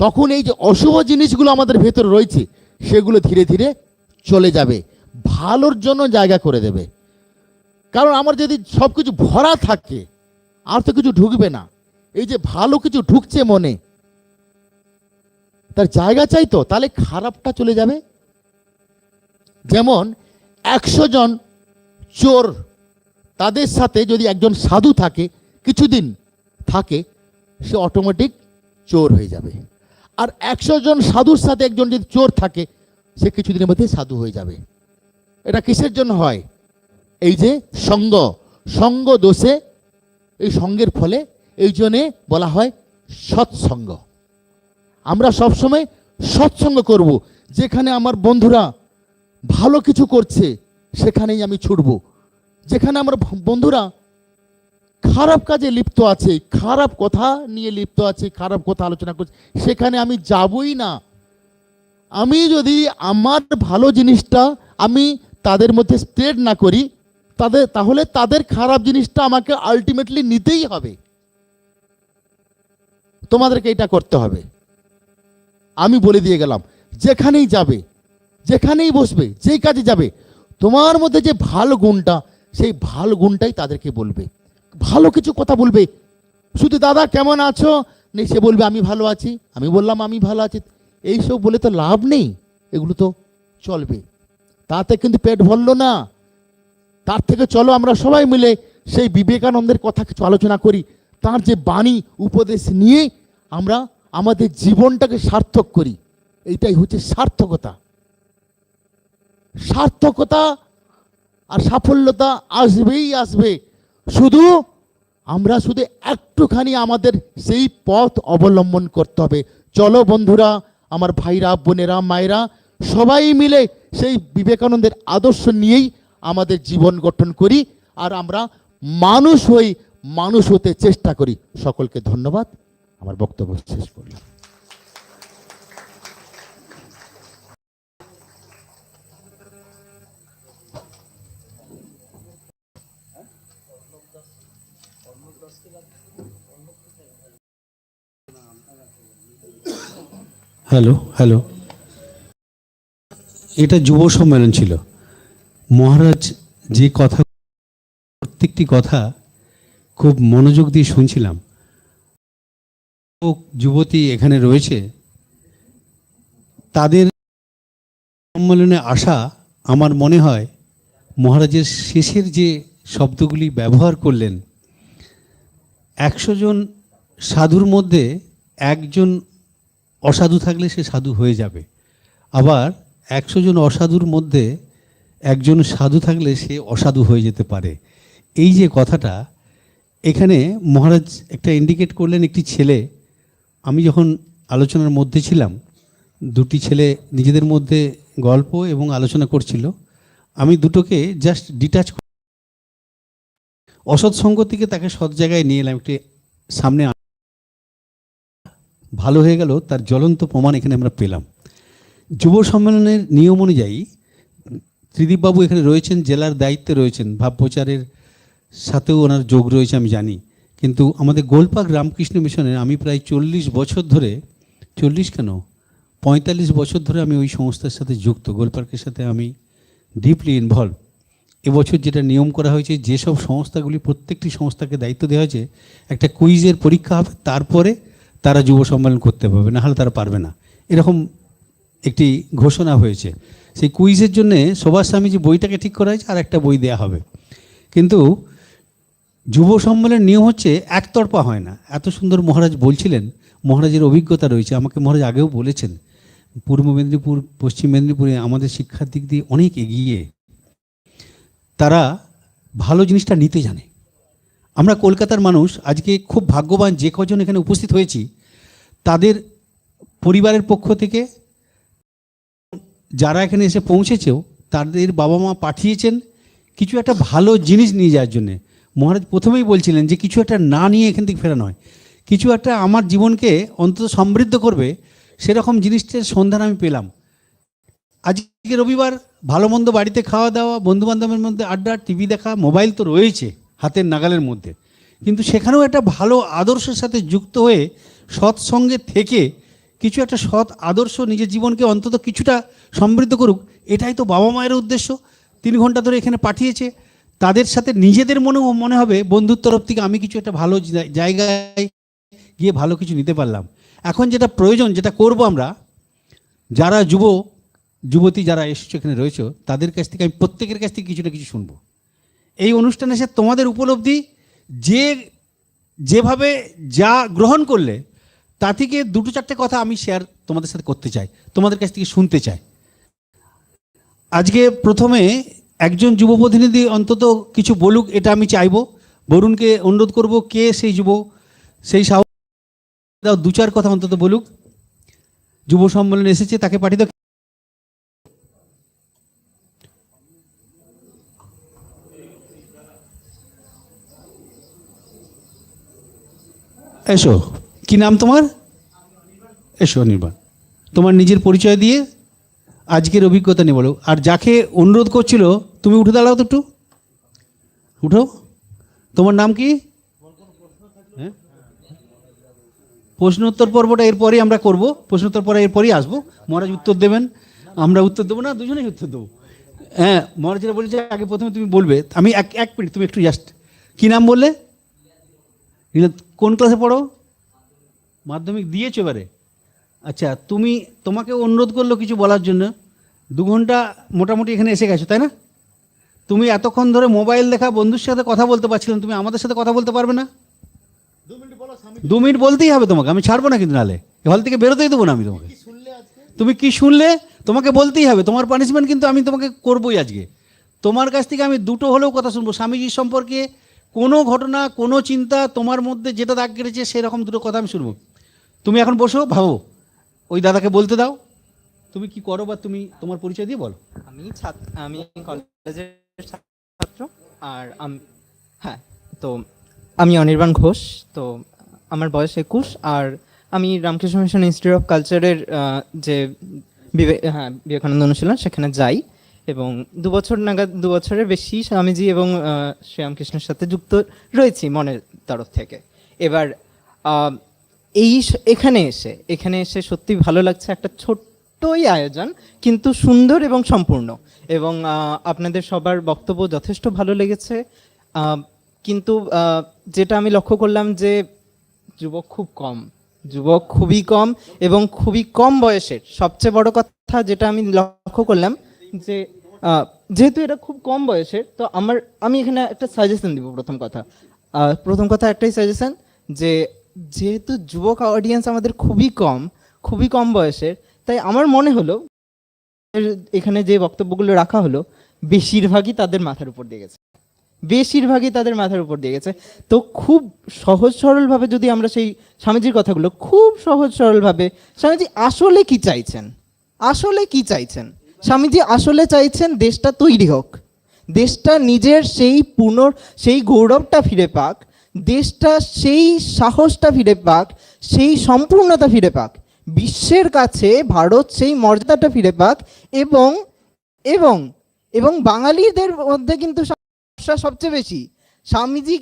S2: তখন এই যে অশুভ জিনিসগুলো আমাদের ভেতরে রয়েছে সেগুলো ধীরে ধীরে চলে যাবে, ভালোর জন্য জায়গা করে দেবে। কারণ আমার যদি সব কিছু ভরা থাকে আর তো কিছু ঢুকবে না। এই যে ভালো কিছু ঢুকছে মনে, তার জায়গা চাই তো, তাহলে খারাপটা চলে যাবে। যেমন 100 জন চোর, তাদের সাথে যদি একজন সাধু থাকে, কিছুদিন থাকে, সে অটোমেটিক চোর হয়ে যাবে। আর 100 জন সাধুর সাথে একজন যদি চোর থাকে, সে কিছুদিনের মধ্যে সাধু হয়ে যাবে। এটা কিসের জন্য হয়? এই যে সঙ্গ দোষে, এই সঙ্গের ফলে, এই জন্যে বলা হয় সৎসঙ্গ। আমরা সবসময় সৎসঙ্গ করব। যেখানে আমার বন্ধুরা ভালো কিছু করছে সেখানেই আমি ছুটব। যেখানে আমার বন্ধুরা খারাপ কাজে লিপ্ত আছে, খারাপ কথা নিয়ে লিপ্ত আছে, খারাপ কথা আলোচনা করছে, সেখানে আমি যাবই না। আমি যদি আমার ভালো জিনিসটা আমি তাদের মধ্যে স্প্রেড না করি, তাহলে তাদের খারাপ জিনিসটা আমাকে আলটিমেটলি নিতেই হবে। তোমাদেরকে এটা করতে হবে। আমি বলে দিয়ে গেলাম, যেখানেই যাবে, যেখানেই বসবে, যেই কাজে যাবে, তোমার মধ্যে যে ভালো গুণটা, সেই ভালো গুণটাই তাদেরকে বলবে। ভালো কিছু কথা বলবে। শুধু দাদা কেমন আছো নেই, সে বলবে আমি ভালো আছি, আমি বললাম আমি ভালো আছি। এইসব বলে তো লাভ নেই, এগুলো তো চলবে, তাতে কিন্তু পেট ভরলো না। তার থেকে চলো আমরা সবাই মিলে সেই বিবেকানন্দের কথা কিছু আলোচনা করি। তার যে বাণী উপদেশ নিয়ে আমরা আমাদের জীবনটাকে সার্থক করি। এইটাই হচ্ছে সার্থকতা। সার্থকতা আর সাফল্যতা আসবেই আসবে, শুধু আমরা শুধু একটুখানি আমাদের সেই পথ অবলম্বন করতে হবে। চলো বন্ধুরা, আমার ভাইরা, বোনেরা, মায়েরা, সবাই মিলে সেই বিবেকানন্দের আদর্শ নিয়েই আমাদের জীবন গঠন করি, আর আমরা মানুষ হই, মানুষ হতে চেষ্টা করি। সকলকে ধন্যবাদ। আমার বক্তব্য শেষ করলাম।
S3: হ্যালো, এটা যুব সম্মেলন ছিল। মহারাজ যে কথা, প্রত্যেকটি কথা খুব মনোযোগ দিয়ে শুনছিলাম। যুবতী এখানে রয়েছে, তাদের সম্মেলনে আসা আমার মনে হয় মহারাজের শেষের যে শব্দগুলি ব্যবহার করলেন, 100 জন সাধুর মধ্যে একজন অসাধু থাকলে সে সাধু হয়ে যাবে, আবার 100 জন অসাধুর মধ্যে একজন সাধু থাকলে সে অসাধু হয়ে যেতে পারে। এই যে কথাটা এখানে মহারাজ একটা ইন্ডিকেট করলেন। একটি ছেলে, আমি যখন আলোচনার মধ্যে ছিলাম, দুটি ছেলে নিজেদের মধ্যে গল্প এবং আলোচনা করছিল, আমি দুটোকে জাস্ট ডিটাচ, অসৎ সঙ্গ থেকে তাকে সৎ জায়গায় নিয়ে এলাম, একটি সামনে ভালো হয়ে গেল। তার জ্বলন্ত প্রমাণ এখানে আমরা পেলাম। যুব সম্মেলনের নিয়ম অনুযায়ী ত্রিদীপবাবু এখানে রয়েছেন, জেলার দায়িত্বে রয়েছেন, ভাব প্রচারের সাথেও ওনার যোগ রয়েছে আমি জানি। কিন্তু আমাদের গোলপাক রামকৃষ্ণ মিশনের আমি প্রায় 40 বছর ধরে, 40 কেন 45 বছর ধরে আমি ওই সংস্থার সাথে যুক্ত, গোলপার্কের সাথে আমি ডিপলি ইনভলভ। এবছর যেটা নিয়ম করা হয়েছে, যেসব সংস্থাগুলি, প্রত্যেকটি সংস্থাকে দায়িত্ব দেওয়া হয়েছে, একটা কুইজের পরীক্ষা হবে, তারপরে তারা যুব সম্মেলন করতে পারবে, নাহলে তারা পারবে না, এরকম একটি ঘোষণা হয়েছে। সেই কুইজের জন্যে সুভাষ স্বামী যে বইটাকে ঠিক করা হয়েছে, আর একটা বই দেয়া হবে। কিন্তু যুব সম্মেলনের নিয়ম হচ্ছে একতরফা হয় না। এত সুন্দর মহারাজ বলছিলেন, মহারাজের অভিজ্ঞতা রয়েছে, আমাকে মহারাজ আগেও বলেছেন, পূর্ব মেদিনীপুর, পশ্চিম মেদিনীপুরে আমাদের শিক্ষার দিক দিয়ে অনেক এগিয়ে, তারা ভালো জিনিসটা নিতে জানে। আমরা কলকাতার মানুষ আজকে খুব ভাগ্যবান, যে কজন এখানে উপস্থিত হয়েছি তাদের পরিবারের পক্ষ থেকে যারা এখানে এসে পৌঁছেছেও, তাদের বাবা মা পাঠিয়েছেন কিছু একটা ভালো জিনিস নিয়ে যাওয়ার জন্যে। মহারাজ প্রথমেই বলছিলেন যে কিছু একটা না নিয়ে এখান থেকে ফেরা নয়, কিছু একটা আমার জীবনকে অন্তত সমৃদ্ধ করবে, সেরকম জিনিসটার সন্ধান আমি পেলাম। আজকে রবিবার, ভালো মন্দ বাড়িতে খাওয়া দাওয়া, বন্ধুবান্ধবের মধ্যে আড্ডা, টিভি দেখা, মোবাইল তো রয়েছে হাতের নাগালের মধ্যে, কিন্তু সেখানেও একটা ভালো আদর্শের সাথে যুক্ত হয়ে সৎসঙ্গে থেকে কিছু একটা সৎ আদর্শ নিজের জীবনকে অন্তত কিছুটা সমৃদ্ধ করুক, এটাই তো বাবা মায়ের উদ্দেশ্য। 3 ঘন্টা ধরে এখানে পাঠিয়েছে, তাদের সাথে নিজেদের মনে হবে বন্ধুর তরফ থেকে আমি কিছু একটা ভালো জায়গায় গিয়ে ভালো কিছু নিতে পারলাম। এখন যেটা প্রয়োজন, যেটা করব আমরা, যারা যুবতী যারা এসেছো এখানে রয়েছে, তাদের কাছ থেকে আমি প্রত্যেকের কাছ থেকে কিছু না কিছু শুনবো। এই অনুষ্ঠানে এসে তোমাদের উপলব্ধি যেভাবে যা গ্রহণ করলে, তা থেকে 2-4টে কথা আমি শেয়ার তোমাদের সাথে করতে চাই, তোমাদের কাছ থেকে শুনতে চাই। আজকে প্রথমে একজন যুব প্রতিনিধি অন্তত কিছু বলুক, এটা আমি চাইবো। বরুণকে অনুরোধ করব, কে সেই সেই সাহস দাও, 2-4 কথা অন্তত বলুক। যুব সম্মেলনে এসেছে, তাকে পাঠিয়ে দাও। এসো, কি নাম তোমার? এসো নির্বাণ, তোমার নিজের পরিচয় দিয়ে আজকের অভিজ্ঞতা নিয়ে বলো। আর যাকে অনুরোধ করছিল, তুমি উঠে দাঁড়াও তো, একটু উঠো। তোমার নাম কি? হ্যাঁ, প্রশ্নোত্তর পর্বটা এরপরেই আমরা করব। প্রশ্নোত্তর পরে এরপরেই আসবো। মহারাজ উত্তর দেবেন, আমরা উত্তর দেবো না, দুজনেই উত্তর দেবো। হ্যাঁ, মহারাজরা বলেছে আগে প্রথমে তুমি বলবে। আমি এক মিনিট, তুমি একটু জাস্ট, কি নাম বললে? কোন ক্লাসে পড়ো? মাধ্যমিক দিয়েছো এবারে? আচ্ছা, তোমাকে অনুরোধ করলো কিছু বলার জন্য। 2 ঘন্টা মোটামুটি এখানে এসে গেছো, তাই না? তুমি এতক্ষণ ধরে মোবাইল দেখা, বন্ধুর সাথে কথা বলতে পারছিলাম, তুমি আমাদের সাথে কথা বলতে পারবে না? 2 মিনিট বলতেই হবে তোমাকে, আমি ছাড়বো না কিন্তু, নাহলে হল থেকে বেরোতেই দেবো না আমি তোমাকে। তুমি কি শুনলে তোমাকে বলতেই হবে, তোমার পানিশমেন্ট কিন্তু আমি তোমাকে করবোই আজকে। তোমার কাছ থেকে আমি 2টো হলেও কথা শুনবো। স্বামীজির সম্পর্কে কোনো ঘটনা, কোনো চিন্তা তোমার মধ্যে যেটা দাগ কেটেছে, সেরকম 2টো কথা আমি শুনবো। তুমি এখন বসো, ভাবো, ওই দাদাকে বলতে দাও তুমি কি করো, বা তুমি তোমার পরিচয় দিয়ে বলো।
S4: আমি কলেজের ছাত্র, আর হ্যাঁ, তো আমি অনির্বাণ ঘোষ। তো আমার বয়স 21, আর আমি রামকৃষ্ণ মিশন ইনস্টিটিউট অফ কালচারের যে বিবেকানন্দ অনুশীলন, সেখানে যাই, এবং 2 বছর নাগাদ, 2 বছরের বেশি স্বামীজি এবং শ্রীরামকৃষ্ণের সাথে যুক্ত রয়েছি মনের তরফ থেকে। এবার এখানে এসে সত্যি ভালো লাগছে। একটা ছোট্টই আয়োজন, কিন্তু সুন্দর এবং সম্পূর্ণ, এবং আপনাদের সবার বক্তব্য যথেষ্ট ভালো লেগেছে। কিন্তু যেটা আমি লক্ষ্য করলাম যে যুবক খুবই কম, এবং খুবই কম বয়সের। সবচেয়ে বড় কথা যেটা আমি লক্ষ্য করলাম, যে যেহেতু এটা খুব কম বয়সের, তো আমি এখানে একটা সাজেশন দিব। প্রথম কথা একটাই সাজেশন, যে যেহেতু যুবক অডিয়েন্স আমাদের খুবই কম বয়সের, তাই আমার মনে হলো এখানে যে বক্তব্যগুলো রাখা হলো, বেশিরভাগই তাদের মাথার উপর দিয়ে গেছে। তো খুব সহজ সরলভাবে যদি আমরা সেই স্বামীজির কথাগুলো খুব সহজ সরলভাবে, স্বামীজি আসলে কি চাইছেন? স্বামীজি আসলে চাইছেন দেশটা তৈরি হোক, দেশটা নিজের সেই গৌরবটা ফিরে পাক, দেশটা সেই সাহসটা ফিরে পাক, সেই সম্পূর্ণতা ফিরে পাক, বিশ্বের কাছে ভারত সেই মর্যাদাটা ফিরে পাক, এবং এবং এবং বাঙালিদের মধ্যে কিন্তু সবচেয়ে বেশি। স্বামীজি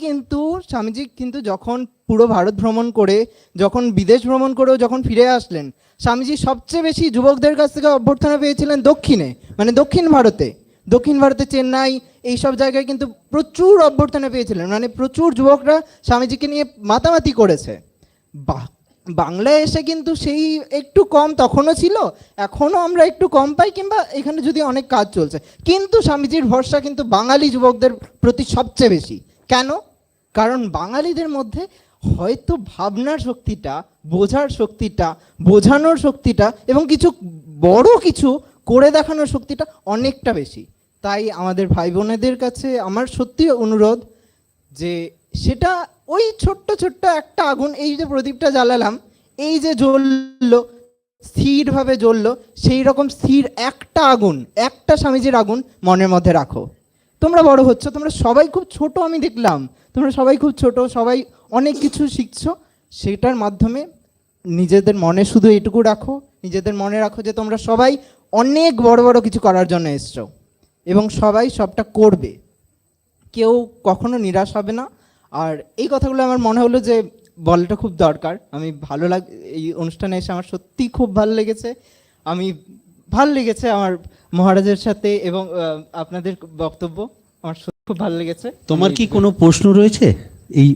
S4: কিন্তু যখন পুরো ভারত ভ্রমণ করে, যখন বিদেশ ভ্রমণ করেও যখন ফিরে আসলেন, স্বামীজি সবচেয়ে বেশি যুবকদের কাছ থেকে অভ্যর্থনা পেয়েছিলেন দক্ষিণ ভারতে চেন্নাই, এইসব জায়গায় কিন্তু প্রচুর অভ্যর্থনা পেয়েছিলেন। মানে প্রচুর যুবকরা স্বামীজিকে নিয়ে মাতামাতি করেছে। বাংলায় এসে কিন্তু সেই একটু কম তখনও ছিল, এখনও আমরা একটু কম পাই, কিংবা এখানে যদি অনেক কাজ চলছে, কিন্তু স্বামীজির ভরসা কিন্তু বাঙালি যুবকদের প্রতি সবচেয়ে বেশি। কেন? কারণ বাঙালিদের মধ্যে হয়তো ভাবনার শক্তিটা, বোঝার শক্তিটা, বোঝানোর শক্তিটা, এবং বড় কিছু করে দেখানোর শক্তিটা অনেকটা বেশি। তাই আমাদের ভাই বোনেদের কাছে আমার সত্যি অনুরোধ, যে সেটা ওই ছোট্ট একটা আগুন, এই যে প্রদীপটা জ্বালালাম, এই যে স্থিরভাবে জ্বললো, সেই রকম স্থির একটা আগুন, একটা স্বামীজির আগুন মনের মধ্যে রাখো। তোমরা বড় হচ্ছ, তোমরা সবাই খুব ছোট, আমি দেখলাম তোমরা সবাই খুব ছোট, সবাই অনেক কিছু শিখছো। সেটার মাধ্যমে নিজেদের মনে শুধু এটুকু রাখো, যে তোমরা সবাই অনেক বড় কিছু করার জন্য এসছো, এবং সবাই সবটা করবে। কেউ কখনো নিরাশ হবে না। আর এই কথাগুলো আমার মনে হলো যে বলাটা খুব দরকার। আমি ভালো এই অনুষ্ঠানে এসে আমার সত্যি খুব ভালো লেগেছে। ভালো লেগেছে আমার মহারাজের সাথে, এবং আপনাদের বক্তব্য আমার সত্যি খুব ভালো লেগেছে।
S3: তোমার কি কোনো প্রশ্ন রয়েছে এই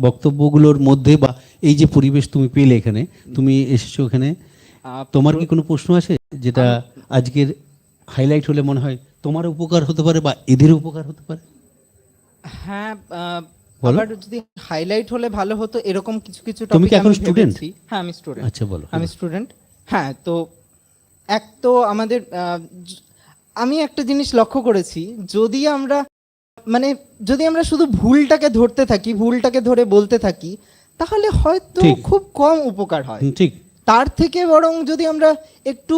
S3: বক্তব্যগুলোর মধ্যে, বা এই যে পরিবেশ তুমি পেলে এখানে, তুমি এসেছো এখানে, তোমার কি কোনো প্রশ্ন আছে যেটা আজকের হাইলাইট হলে মনে হয় তোমার উপকার হতে পারে বা এদের উপকার হতে পারে?
S4: হ্যাঁ,
S3: বলো।
S4: আবার যদি হাইলাইট হলে ভালো হতো এরকম কিছু কিছু
S3: তুমি কি
S4: topic
S3: এখন
S4: আমি
S3: student?
S4: ভেবেছি। হ্যাঁ, আমি স্টুডেন্ট।
S3: আচ্ছা, বলো।
S4: আমি স্টুডেন্ট। হ্যাঁ, তো তো আমাদের আমি একটা জিনিস লক্ষ্য করেছি, যদি আমরা শুধু ভুলটাকে ধরতে থাকি, ভুলটাকে ধরে বলতে থাকি, তাহলে হয়তো
S3: ঠিক।
S4: খুব কম উপকার হয়।
S3: ঠিক।
S4: তার থেকে বরং যদি আমরা একটু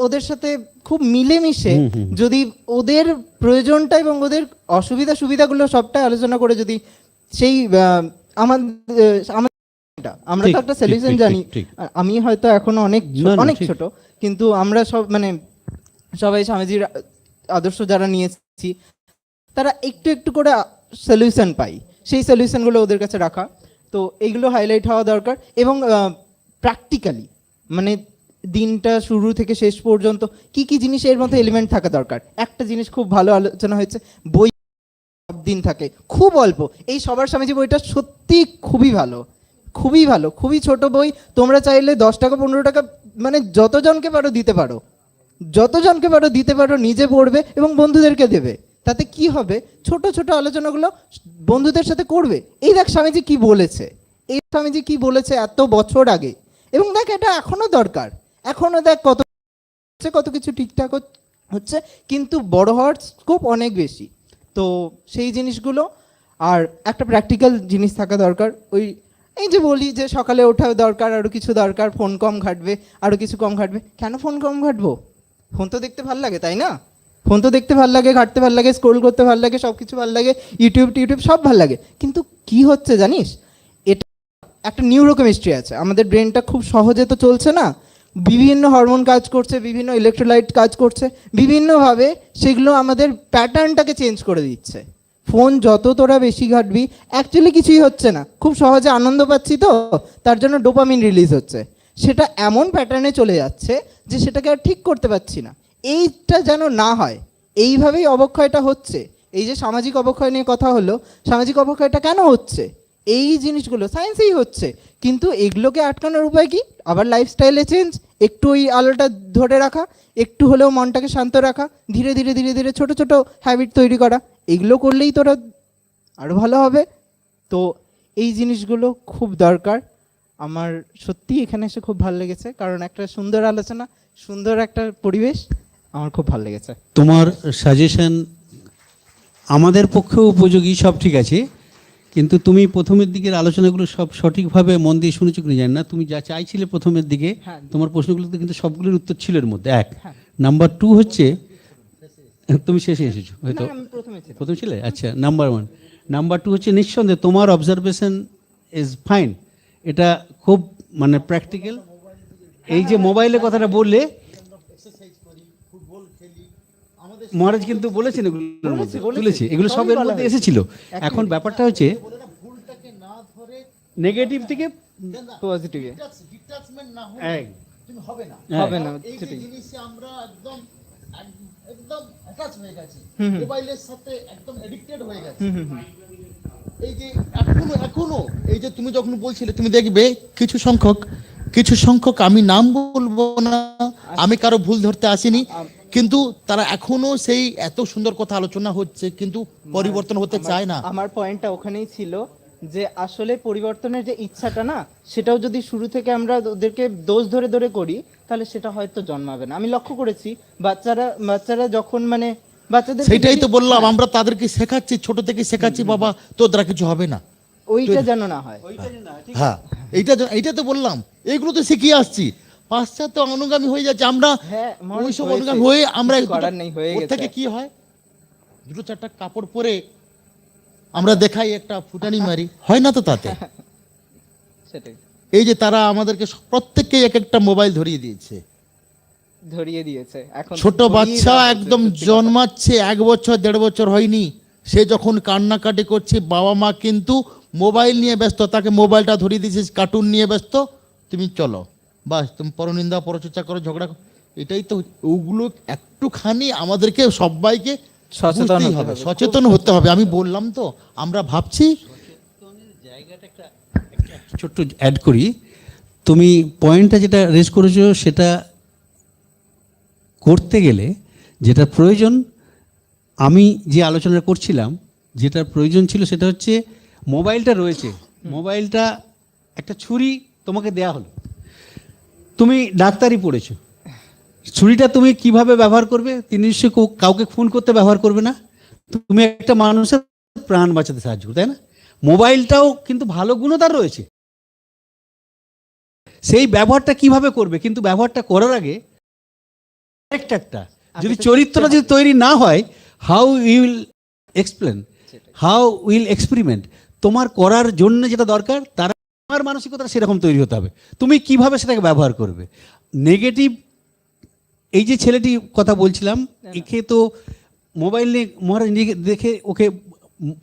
S4: ওদের সাথে খুব মিলেমিশে যদি ওদের প্রয়োজনটা এবং ওদের অসুবিধা সুবিধাগুলো সবটাই আলোচনা করে, যদি সেই আমরা
S3: ঠিক,
S4: তো একটা
S3: ঠিক,
S4: সলিউশন
S3: ঠিক,
S4: জানি।
S3: ঠিক।
S4: আমি হয়তো এখনো অনেক
S3: না, না,
S4: অনেক
S3: ঠিক।
S4: ছোট, কিন্তু আমরা সব সবাই স্বামীজির আদর্শ যারা নিয়েছি তারা একটু একটু করে সলিউশন পাই, সেই সলিউশনগুলো ওদের কাছে রাখা। তো এইগুলো হাইলাইট হওয়া দরকার, এবং প্র্যাকটিক্যালি দিনটা শুরু থেকে শেষ পর্যন্ত কি কি জিনিস এর মধ্যে এলিমেন্ট থাকা দরকার। একটা জিনিস খুব ভালো আলোচনা হয়েছে, বই দিন থাকে খুব অল্প। এই সবার স্বামীজি বইটা সত্যি খুবই ভালো, খুবই ভালো, খুবই ছোট বই। তোমরা চাইলে 10 টাকা 15 টাকা যতজনকে পারো দিতে পারো, যতজনকে পারো দিতে পারো, নিজে পড়বে এবং বন্ধুদেরকে দেবে। তাতে কি হবে, ছোট ছোট আলোচনাগুলো বন্ধুদের সাথে করবে। এই দেখ স্বামীজি কি বলেছে, এই স্বামীজি কি বলেছে এত বছর আগে, এবং দেখ এটা এখনো দরকার। এখনো দেখ কত কিছু ঠিকঠাক হচ্ছে, কিন্তু বড় হওয়ার স্কোপ অনেক বেশি। তো সেই জিনিসগুলো, আর একটা প্র্যাকটিক্যাল জিনিস থাকা দরকার। এই যে বলি যে সকালে ওঠাও দরকার, আরও কিছু দরকার, ফোন কম ঘাটবে, আরও কিছু কম ঘাটবে। কেন ফোন কম ঘাটবো? ফোন তো দেখতে ভালো লাগে, তাই না? ফোন তো দেখতে ভালো লাগে, ঘাটতে ভালো লাগে, স্ক্রোল করতে ভালো লাগে, সব কিছু ভালো লাগে, ইউটিউব সব ভালো লাগে। কিন্তু কি হচ্ছে জানিস, এটা একটা নিউরোকেমিস্ট্রি আছে, আমাদের ব্রেনটা খুব সহজে তো চলছে না। বিভিন্ন হরমোন কাজ করছে, বিভিন্ন ইলেকট্রোলাইট কাজ করছে, বিভিন্নভাবে সেগুলো আমাদের প্যাটার্নটাকে চেঞ্জ করে দিচ্ছে। ফোন যত তোরা বেশি ঘাটবি, অ্যাকচুয়ালি কিছুই হচ্ছে না, খুব সহজে আনন্দ পাচ্ছি তো, তার জন্য ডোপামিন রিলিজ হচ্ছে, সেটা এমন প্যাটার্নে চলে যাচ্ছে যে সেটাকে আর ঠিক করতে পারছি না। এইটা যেন না হয়, এইভাবেই অবক্ষয়টা হচ্ছে। এই যে সামাজিক অবক্ষয় নিয়ে কথা হলো, সামাজিক অবক্ষয়টা কেন হচ্ছে? এই জিনিসগুলো সায়েন্সেই হচ্ছে, কিন্তু এগুলোকে আটকানোর উপায় কি? আবার লাইফস্টাইলে চেঞ্জ, একটু ওই আলোটা ধরে রাখা, একটু হলেও মনটাকে শান্ত রাখা, ধীরে ধীরে ধীরে ধীরে ছোট ছোট হ্যাবিট তৈরি করা, এগুলো করলেই তোরা আরও ভালো হবে। তো এই জিনিসগুলো খুব দরকার। আমার সত্যি এখানে এসে খুব ভালো লেগেছে, কারণ একটা সুন্দর আলোচনা, সুন্দর একটা পরিবেশ, আমার খুব ভালো লেগেছে।
S3: তোমার সাজেশন আমাদের পক্ষেও উপযোগী, সব ঠিক আছে, কিন্তু তুমি প্রথমের দিকের আলোচনাগুলো সব সঠিকভাবে মন দিয়ে শুনেছো কিনা জানি না। তুমি যা চাইছিলে প্রথমের দিকে,
S4: হ্যাঁ।
S3: তোমার প্রশ্নগুলোতে কিন্তু সবগুলোর উত্তর ছিল এর মধ্যে। এক
S4: হ্যাঁ।
S3: নাম্বার 2 হচ্ছে, তুমি শেষে এসেছো হয়তো,
S4: না, আমি প্রথমে ছিলাম।
S3: প্রথম ছিলে, আচ্ছা। নাম্বার 1। নাম্বার 2 হচ্ছে নিঃসন্দেহে তোমার অবজারভেশন ইজ ফাইন, এটা খুব প্র্যাকটিক্যাল। এই যে মোবাইলের কথাটা বললে, মহারাজ কিন্তু বলেছেন এগুলোর মধ্যে তুলেছে, এগুলো সব এর মধ্যে এসেছিল। এখন ব্যাপারটা হচ্ছে নেগেটিভ থেকে
S4: পজিটিভ
S3: এক
S4: হবে না,
S2: এই যে জিনিসে আমরা একদম অ্যাটাচ হয়ে গেছি, মোবাইলের সাথে একদম এডিক্টেড হয়ে গেছি। এই যে এখনো এই যে তুমি যখন বলছিলে, তুমি দেখবে কিছু সংখ্যক আমি নাম বলবো না, আমি কারো ভুল ধরতে আসিনি, কিন্তু তারা এখনো সেই এত সুন্দর কথা আলোচনা হচ্ছে, কিন্তু পরিবর্তন হতে চায় না।
S4: আমার পয়েন্টটা ওখানেই ছিল যে আসলে পরিবর্তনের যে ইচ্ছাটা না, সেটাও যদি শুরু থেকে আমরা ওদেরকে দোষ ধরে ধরে করি, তাহলে সেটা হয়তো জন্মাবে না। আমি লক্ষ্য করেছি বাচ্চারা যখন বাচ্চাদের
S2: সেটাই তো বললাম, আমরা তাদেরকে শেখাচ্ছি, ছোট থেকে শেখাচ্ছি, বাবা তোর দ্বারা কিছু হবে না,
S4: ওইটা যেন না হয়।
S2: হ্যাঁ এইটা তো বললাম, এইগুলো তো শিখিয়ে আসছি। পাশ্চাত্য অনুগামী হয়ে যাচ্ছে আমরা,
S4: হ্যাঁ,
S2: ওইসব অনুগামী হয়ে আমরা
S4: কিছু করার নেই, হয়ে
S2: ওর
S4: গেছে।
S2: থেকে কি হয়, দুটো চারটা কাপড় পরে আমরা দেখাই একটা ফুটানি মারি, হয় না তো তাতে।
S4: সেটাই
S2: এই যে তারা আমাদেরকে প্রত্যেককে এক একটা মোবাইল ধরিয়ে দিয়েছে,
S4: এখন
S2: ছোট বাচ্চা একদম জন্মাচ্ছে, 1 বছর 1.5 বছর হয়নি, সে যখন কান্নাকাটি করছে, বাবা মা কিন্তু মোবাইল নিয়ে ব্যস্ত, তাকে মোবাইলটা ধরিয়ে দিয়েছিস, কার্টুন নিয়ে ব্যস্ত, তুমি চলো বাস, তুমি পরনিন্দা পরচর্চা করো, ঝগড়া করো। এটাই তো, ওগুলো একটুখানি আমাদেরকে সবাইকে
S4: সচেতন
S2: বুঝতেই
S4: হতে
S2: হবে,
S4: হবে।
S2: সচেতন হতে হবে। আমি বললাম তো, আমরা ভাবছি
S3: ছোট্ট অ্যাড করি, তুমি পয়েন্টটা যেটা রেজ করেছো সেটা করতে গেলে যেটা প্রয়োজন, আমি যে আলোচনা করছিলাম যেটা প্রয়োজন ছিল সেটা হচ্ছে মোবাইলটা রয়েছে, মোবাইলটা একটা ছুরি তোমাকে দেয়া হলো, তুমি ডাক্তারি পড়েছো, ছুরিটা তুমি কিভাবে ব্যবহার করবে? তিনি নিশ্চয়ই কাউকে খুন করতে ব্যবহার করবে না, তুমি একটা মানুষের প্রাণ বাঁচাতে সাহায্য করবে, তাই না? মোবাইলটাও কিন্তু ভালো গুণও তার রয়েছে, সেই ব্যবহারটা কিভাবে করবে, কিন্তু ব্যবহারটা করার আগে একটা যদি চরিত্রটা যদি তৈরি না হয়, how will explain, how will experiment, তোমার করার জন্য যেটা দরকার তার আমার মানসিকতা সেরকম তৈরি হতে হবে, তুমি কিভাবে সেটাকে ব্যবহার করবে। নেগেটিভ, এই যে ছেলেটি কথা বলছিলাম, একে তো মোবাইল নিয়ে মহারাজ দেখে ওকে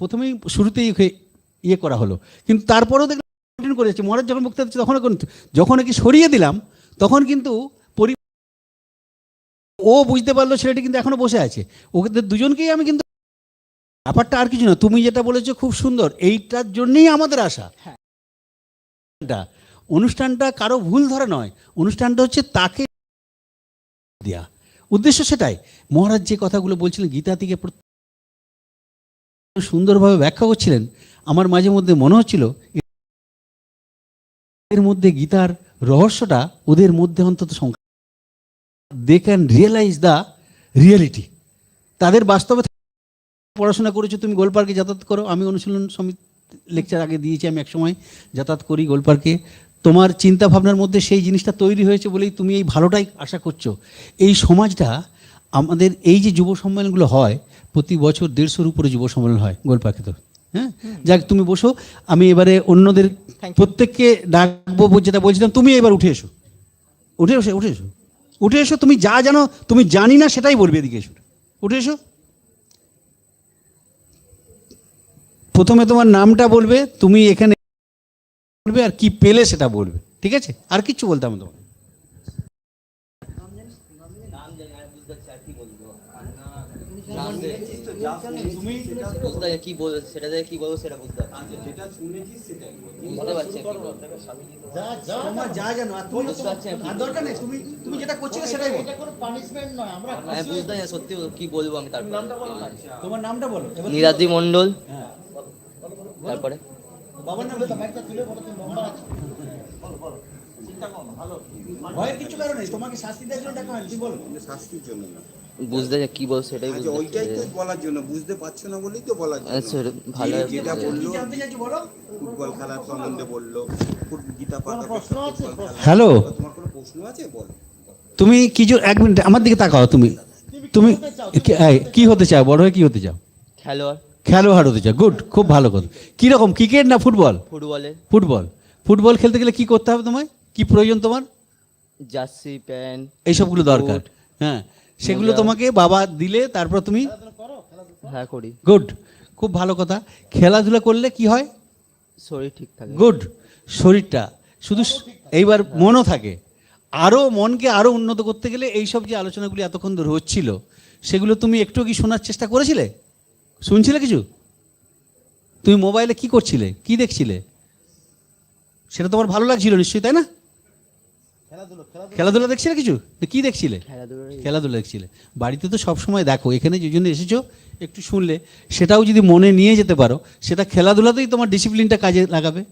S3: প্রথমেই শুরুতেই ওকে ইয়ে করা হলো, কিন্তু তারপরেও দেখলাম কন্টিনিউ করেছে। মহারাজ যখন বক্তৃতা দিচ্ছে তখন যখন ওকে সরিয়ে দিলাম তখন কিন্তু ও বুঝতে পারলো ছেলেটি কিন্তু এখনো বসে আছে, ওকে দুজনকেই আমি কিন্তু, ব্যাপারটা আর কিছু না, তুমি যেটা বলেছো খুব সুন্দর, এইটার জন্যই আমাদের আশা। অনুষ্ঠানটা কারো ভুল ধরে নয়, অনুষ্ঠানটা হচ্ছে তাকে দেয়া, উদ্দেশ্য সেটাই। মহারাজ যে কথাগুলো বলছিলেন গীতা থেকে সুন্দরভাবে ব্যাখ্যা করছিলেন, আমার মাঝে মধ্যে মনে হচ্ছিল এর মধ্যে গীতার রহস্যটা ওদের মধ্যে অন্তত they can realise the reality, তাদের বাস্তবে। পড়াশোনা করেছো তুমি, গোলপার্কে যাতায়াত করো, আমি অনুশীলন সমিতি লেকচার আগে দিয়েছি, আমি একসময় যাতায়াত করি গোলপার্কে, তোমার চিন্তা ভাবনার মধ্যে সেই জিনিসটা তৈরি হয়েছে বলেই তুমি এই ভালোটাই আশা করছো। এই সমাজটা আমাদের, এই যে যুব সম্মেলনগুলো হয় প্রতি বছর 150-র উপরে যুব সম্মেলন হয় গোলপার্কে, তো হ্যাঁ, যাক তুমি বসো, আমি এবারে অন্যদের প্রত্যেককে ডাকবো, যেটা বলছিলাম, তুমি এবার উঠে এসো, উঠে এসো, উঠে এসো, উঠে এসো, তুমি যা জানো, তুমি জানি না সেটাই বলবে, এদিকে এসো, উঠে এসো। প্রথমে তোমার নামটা বলবে, তুমি এখানে বলবে, আর কি পেলে সেটা বলবে, ঠিক আছে? আর কিচ্ছু বলতে হবে তোমার।
S5: কি বল, সেটা থেকে কি বলবো সেটা বুঝতে পারছি, যেটা শুনেছি সেটাই বুঝতে পারছি,
S3: তোমার যা জানো, আর তুমি
S5: বুঝতে পারছি,
S3: আর দরকার নেই, তুমি যেটা করছিলে সেটাই বলো।
S2: পানিশমেন্ট নয়, আমরা
S5: আমি বুঝতে পারছি সত্যি কি বলবো আমি। তারপর
S3: তোমার নামটা বলো এবার।
S5: নীলাদ্রি মণ্ডল,
S3: হ্যাঁ,
S5: তারপরে
S3: বাবার নাম কি? ভয়ের কিছু কারণ নেই, তোমাকে শাস্তি দেওয়ার জন্য ডাকা হয়নি, তুমি বলো।
S6: শাস্তির জন্য না,
S5: বুঝতে পারছি কি বলবো সেটাই
S6: আচ্ছা
S5: বুঝতে
S6: ওইটাই তো বলার জন্য, বুঝতে পারছো না বলেই তো বলার জন্য।
S5: আচ্ছা, ভালো
S6: যেটা
S3: কি
S6: বললো
S3: জানতে চাইছো বলো।
S6: ফুটবল খেলার সম্বন্ধে বললো, গীতা পাতা ফুটবল খেলা।
S3: হ্যালো,
S6: তোমার কোনো প্রশ্ন আছে বল।
S3: তুমি কিছু, এক মিনিট আমার দিকে তাকাও, তুমি তুমি কি হতে চাও, বড় হয়ে কি হতে চাও?
S5: খেলোয়াড়,
S3: খেলোয়াড় হতে চাও, গুড, খুব ভালো কথা। কিরকম, ক্রিকেট না ফুটবল?
S5: ফুটবলে
S3: ফুটবল। ফুটবল খেলতে গেলে কি করতে হবে তোমায়, কি প্রয়োজন তোমার?
S5: জার্সি প্যান্ট,
S3: এইসবগুলো দরকার, হ্যাঁ, সেগুলো
S5: মোজা।
S3: তোমাকে বাবা দিলে, তারপর তুমি,
S5: হ্যাঁ করি,
S3: গুড, খুব ভালো কথা। খেলাধুলা করলে কি হয়?
S5: শরীর ঠিক থাকে,
S3: গুড, শরীরটা শুধু, এইবার মনও থাকে। আরও মনকে আরও উন্নত করতে গেলে এইসব যে আলোচনাগুলি এতক্ষণ ধরে হচ্ছিল সেগুলো তুমি একটু কি শোনার চেষ্টা করেছিলে, শুনছিলে কিছু? তুমি মোবাইলে কি করছিলে, কি দেখছিলে, সেটা তোমার ভালো লাগছিল নিশ্চয়ই, তাই না? খেলাধুলা দেখছিলে কিছু, কি দেখছিলে? খেলাধুলা দেখছিলে। বাড়িতে তো সব সময় দেখো, এখানে যে জন্য এসেছো একটু শুনলে, সেটাও যদি মনে নিয়ে যেতে পারো, সেটা খেলাধুলাতেই তোমার ডিসিপ্লিনটা কাজে লাগাবে।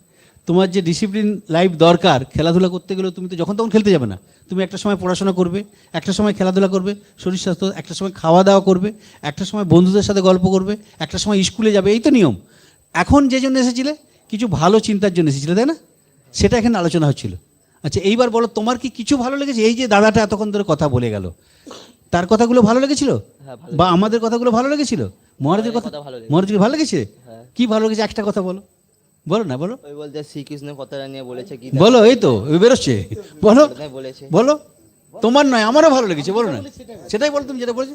S3: তোমার যে ডিসিপ্লিন লাইফ দরকার, খেলাধুলা করতে গেলেও তুমি তো যখন তখন খেলতে যাবে না, তুমি একটা সময় পড়াশোনা করবে, একটা সময় খেলাধুলা করবে, শরীর স্বাস্থ্য, একটা সময় খাওয়া দাওয়া করবে, একটা সময় বন্ধুদের সাথে গল্প করবে, একটা সময় স্কুলে যাবে, এই তো নিয়ম। এখন যে জন্য এসেছিলে, কিছু ভালো চিন্তার জন্য এসেছিলে, তাই না? সেটা এখানে আলোচনা হচ্ছিল। আচ্ছা, এইবার বলো, তোমার কি কিছু ভালো লেগেছে? এই যে দাদাটা এতক্ষণ ধরে কথা বলে গেল, তার কথাগুলো ভালো লেগেছিল, বা আমাদের কথাগুলো ভালো লেগেছিল, মহারাজের কথা, মহারাজকে ভালো লেগেছে? কি ভালো লেগেছে একটা কথা বলো, বলো না, বলো,
S5: ওই বলতে শ্রীকৃষ্ণের কথাটা নিয়ে বলেছে কি,
S3: বলো, এই তো বেরোচ্ছে, বলো,
S5: বলেছে
S3: বলো, তোমার নয় আমারও ভালো লেগেছে, বলো না, সেটাই বলো তুমি যেটা বলেছো।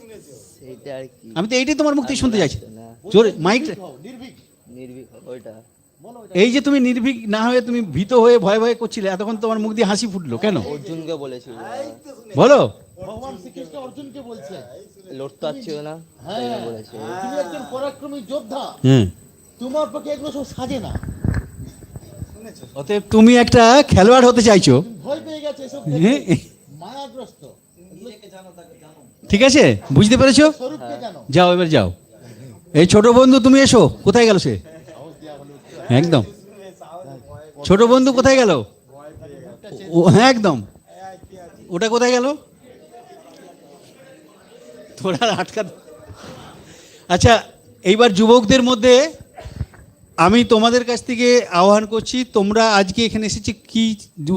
S5: সেইটা আর কি,
S3: আমি তো এইটাই তোমার মুখ থেকে শুনতে চাইছি, জোরে মাইক,
S5: নির্ভীক ওইটা
S3: এই যে তুমি নির্ভীক না হয়ে তুমি ভীত হয়ে ভয়ে ভয়ে করছিলে, এতক্ষণ তোমার মুখ দিয়ে হাসি ফুটলো কেন?
S5: অর্জুনকে বলেছিল,
S3: বলো।
S2: ভগবান শ্রীকৃষ্ণ অর্জুনকে বলছে,
S5: লড়তে পারছিল না, তাই জন্য বলেছে।
S2: তুমি একজন পরাক্রমী যোদ্ধা,
S3: হ্যাঁ,
S2: তোমার পক্ষে এগুলো সব সাজে না।
S3: অতএব তুমি একটা খেলোয়াড় হতে চাইছো।
S2: ভয় পেয়ে গেছে এসব
S3: হ্যাঁ,
S2: মায়াগ্রস্ত।
S3: ঠিক আছে, বুঝতে পেরেছো?
S2: স্বরূপকে জানো।
S3: যাও এবার যাও। এই ছোট বন্ধু তুমি এসো। কোথায় গেল সে? একদম ছোট বন্ধু কোথায় গেল? ও হ্যাঁ একদম, ওটা কোথায় গেল? তোরা আটকা। আচ্ছা, এইবার যুবকদের মধ্যে আমি তোমাদের কাছ থেকে আহ্বান করছি, তোমরা আজকে এখানে এসেছো কি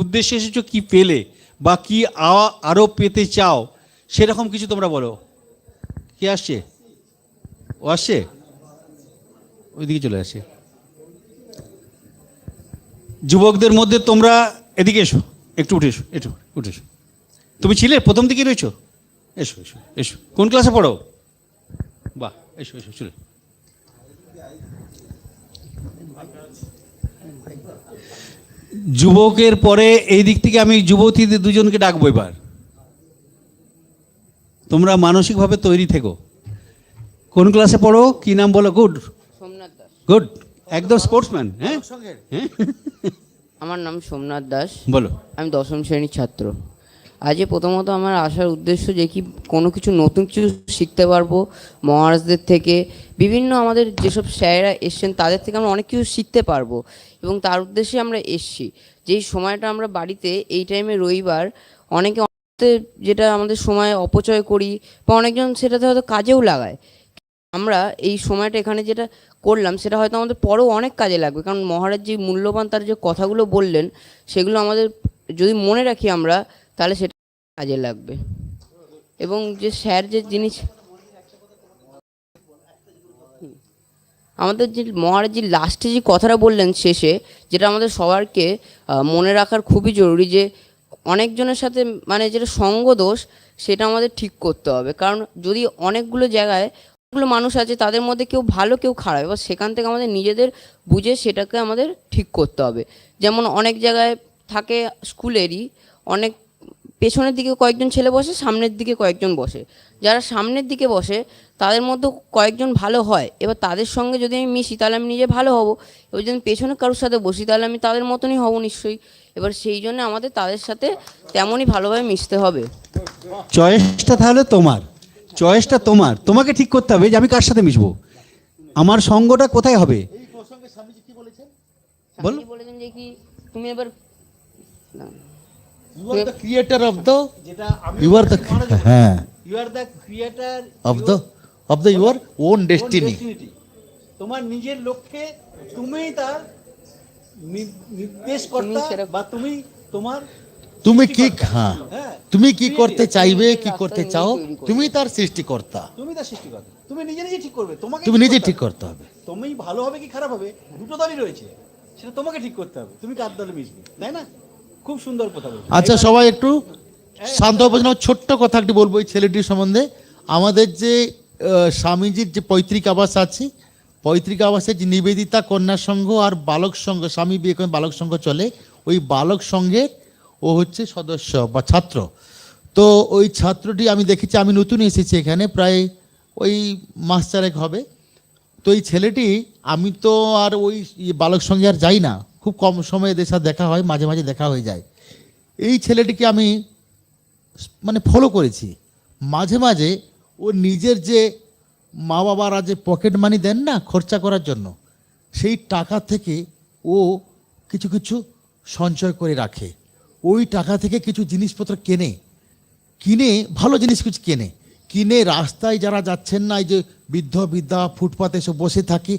S3: উদ্দেশ্যে এসেছো, কি পেলে বা কি আরও পেতে চাও, সেরকম কিছু তোমরা বলো। কে আসছে? ও আসছে, ওইদিকে চলে আসছে। যুবকদের মধ্যে তোমরা এদিকে এসো, একটু উঠে এসো, একটু উঠে এসো। তুমি ছিলে প্রথম দিকে রয়েছো, এসো এসো এসো। কোন ক্লাসে পড়ো? বাহ, এসো এসো চলে। যুবকের পরে এই দিক থেকে আমি যুবতীদের দুজনকে ডাকবো এবার। তোমরা মানসিকভাবে তৈরি থেকো। কোন ক্লাসে পড়ো, কি নাম বলো? গুড,
S7: সোমনাথ দাস।
S3: গুড, একদম স্পোর্টসম্যান। হ্যাঁ হ্যাঁ,
S7: আমার নাম সোমনাথ দাস,
S3: বলো।
S7: আমি দশম শ্রেণীর ছাত্র। আজকে প্রথমত আমার আসার উদ্দেশ্য যে কি কোনো কিছু নতুন কিছু শিখতে পারবো মহারাজদের থেকে, বিভিন্ন আমাদের যেসব স্যারেরা এসছেন তাদের থেকে আমরা অনেক কিছু শিখতে পারবো, এবং তার উদ্দেশ্যে আমরা এসছি। যেই সময়টা আমরা বাড়িতে এই টাইমে রবিবার অনেকে যেটা আমাদের সময় অপচয় করি বা অনেকজন সেটাতে হয়তো কাজেও লাগায়, আমরা এই সময়টা এখানে যেটা করলাম সেটা হয়তো আমাদের পরেও অনেক কাজে লাগবে। কারণ মহারাজ যে মূল্যবান তার যে কথাগুলো বললেন সেগুলো আমাদের যদি মনে রাখি আমরা, তাহলে সেটা কাজে লাগবে। এবং যে স্যার যে জিনিস আমাদের যে মহারাজ যে লাস্টে যে কথাটা বললেন শেষে, যেটা আমাদের সবারকে মনে রাখার খুবই জরুরি, যে অনেকজনের সাথে মানে যেটা সঙ্গ দোষ সেটা আমাদের ঠিক করতে হবে। কারণ যদি অনেকগুলো জায়গায় অনেকগুলো মানুষ আছে, তাদের মধ্যে কেউ ভালো কেউ খারাপ, এবার সেখান থেকে আমাদের নিজেদের বুঝে সেটাকে আমাদের ঠিক করতে হবে। যেমন অনেক জায়গায় থাকে স্কুলেরই অনেক পেছনের দিকে কয়েকজন ছেলে বসে, সামনের দিকে কয়েকজন বসে। যারা সামনের দিকে বসে তাদের মধ্যে কয়েকজন ভালো হয়, এবার তাদের সঙ্গে যদি আমি মিশি তাহলে আমি নিজে ভালো হব। এবার যদি পেছনে কারোর সাথে বসি তাহলে আমি তাদের মতনই হব নিশ্চয়ই। এবার সেই জন্য আমাদের তাদের সাথে তেমনই ভালোভাবে মিশতে হবে।
S3: চয়েসটা তাহলে তোমার, চয়েসটা তোমার, তোমাকে ঠিক করতে হবে যে আমি কার সাথে মিশবো, আমার সঙ্গটা কোথায় হবে। বলো।
S7: স্বামীজি বলেছেন যে কি তুমি এবার
S2: You are the creator of the,
S3: যেটা
S2: you are the, হ্যাঁ,
S3: you are the creator
S2: of the your own destiny.
S3: তোমার নিজের লক্ষ্যে তুমিই তার নির্দেশকর্তা, বা তুমি তোমার
S2: তুমি কি, হ্যাঁ,
S3: হ্যাঁ,
S2: তুমি কি করতে চাইবে, কি করতে চাও, তুমি তার সৃষ্টিকর্তা,
S3: তুমি তার সৃষ্টিকর্তা, তুমি নিজে নিজে ঠিক করবে। তোমাকে
S2: তুমি নিজে ঠিক করতে হবে।
S3: তুমি ভালো হবে কি খারাপ হবে দুটো দলই রয়েছে, সেটা তোমাকে ঠিক করতে হবে, তুমি কার দলে মিশবে, তাই না? খুব সুন্দর কথা বলছো।
S2: আচ্ছা, সবাই একটু শান্ত হবে। ছোট্ট কথা একটি বলবো এই ছেলেটির সম্বন্ধে। আমাদের যে স্বামীজির যে পৈতৃক আবাস আছে, পৈতৃক আবাসে যে নিবেদিতা কন্যা সংঘ আর বালক সংঘ, স্বামী বিবেকানন্দ বালক সংঘ চলে, ওই বালক সংঘের ও হচ্ছে সদস্য বা ছাত্র। তো ওই ছাত্রটি আমি দেখেছি, আমি নতুন এসেছি এখানে, প্রায় ওই মাস চারেক হবে। তো এই ছেলেটি, আমি তো আর ওই বালক সঙ্গে আর যাই না, খুব কম সময়ে এদের সাথে দেখা হয়, মাঝে মাঝে দেখা হয়ে যায়। এই ছেলেটিকে আমি মানে ফলো করেছি। মাঝে মাঝে ও নিজের যে মা বাবারা যে পকেট মানি দেন না খরচা করার জন্য, সেই টাকা থেকে ও কিছু কিছু সঞ্চয় করে রাখে। ওই টাকা থেকে কিছু জিনিসপত্র কিনে ভালো জিনিস কিছু কিনে রাস্তায় যারা যাচ্ছেন না, এই যে বৃদ্ধ বৃদ্ধা ফুটপাতে এসে বসে থাকে,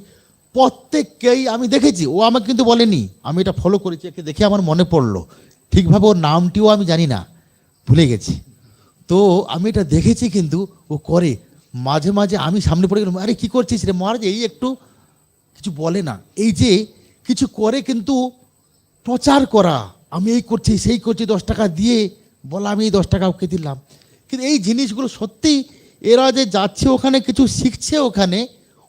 S2: প্রত্যেককেই আমি দেখেছি। ও আমাকে কিন্তু বলেনি, আমি এটা ফলো করেছি, একে দেখে আমার মনে পড়লো। ঠিকভাবে ওর নামটিও আমি জানি না, ভুলে গেছি। তো আমি এটা দেখেছি, কিন্তু ও করে। মাঝে মাঝে আমি সামনে পড়ে গেলাম, আরে কী করছিস রে মহারাজ, এই একটু কিছু বলে না। এই যে কিছু করে কিন্তু প্রচার করা, আমি এই করছি সেই করছি, 10 টাকা দিয়ে বলা আমি এই 10 টাকা ওকে দিলাম। কিন্তু এই জিনিসগুলো সত্যি, এরা যে যাচ্ছে ওখানে কিছু শিখছে, ওখানে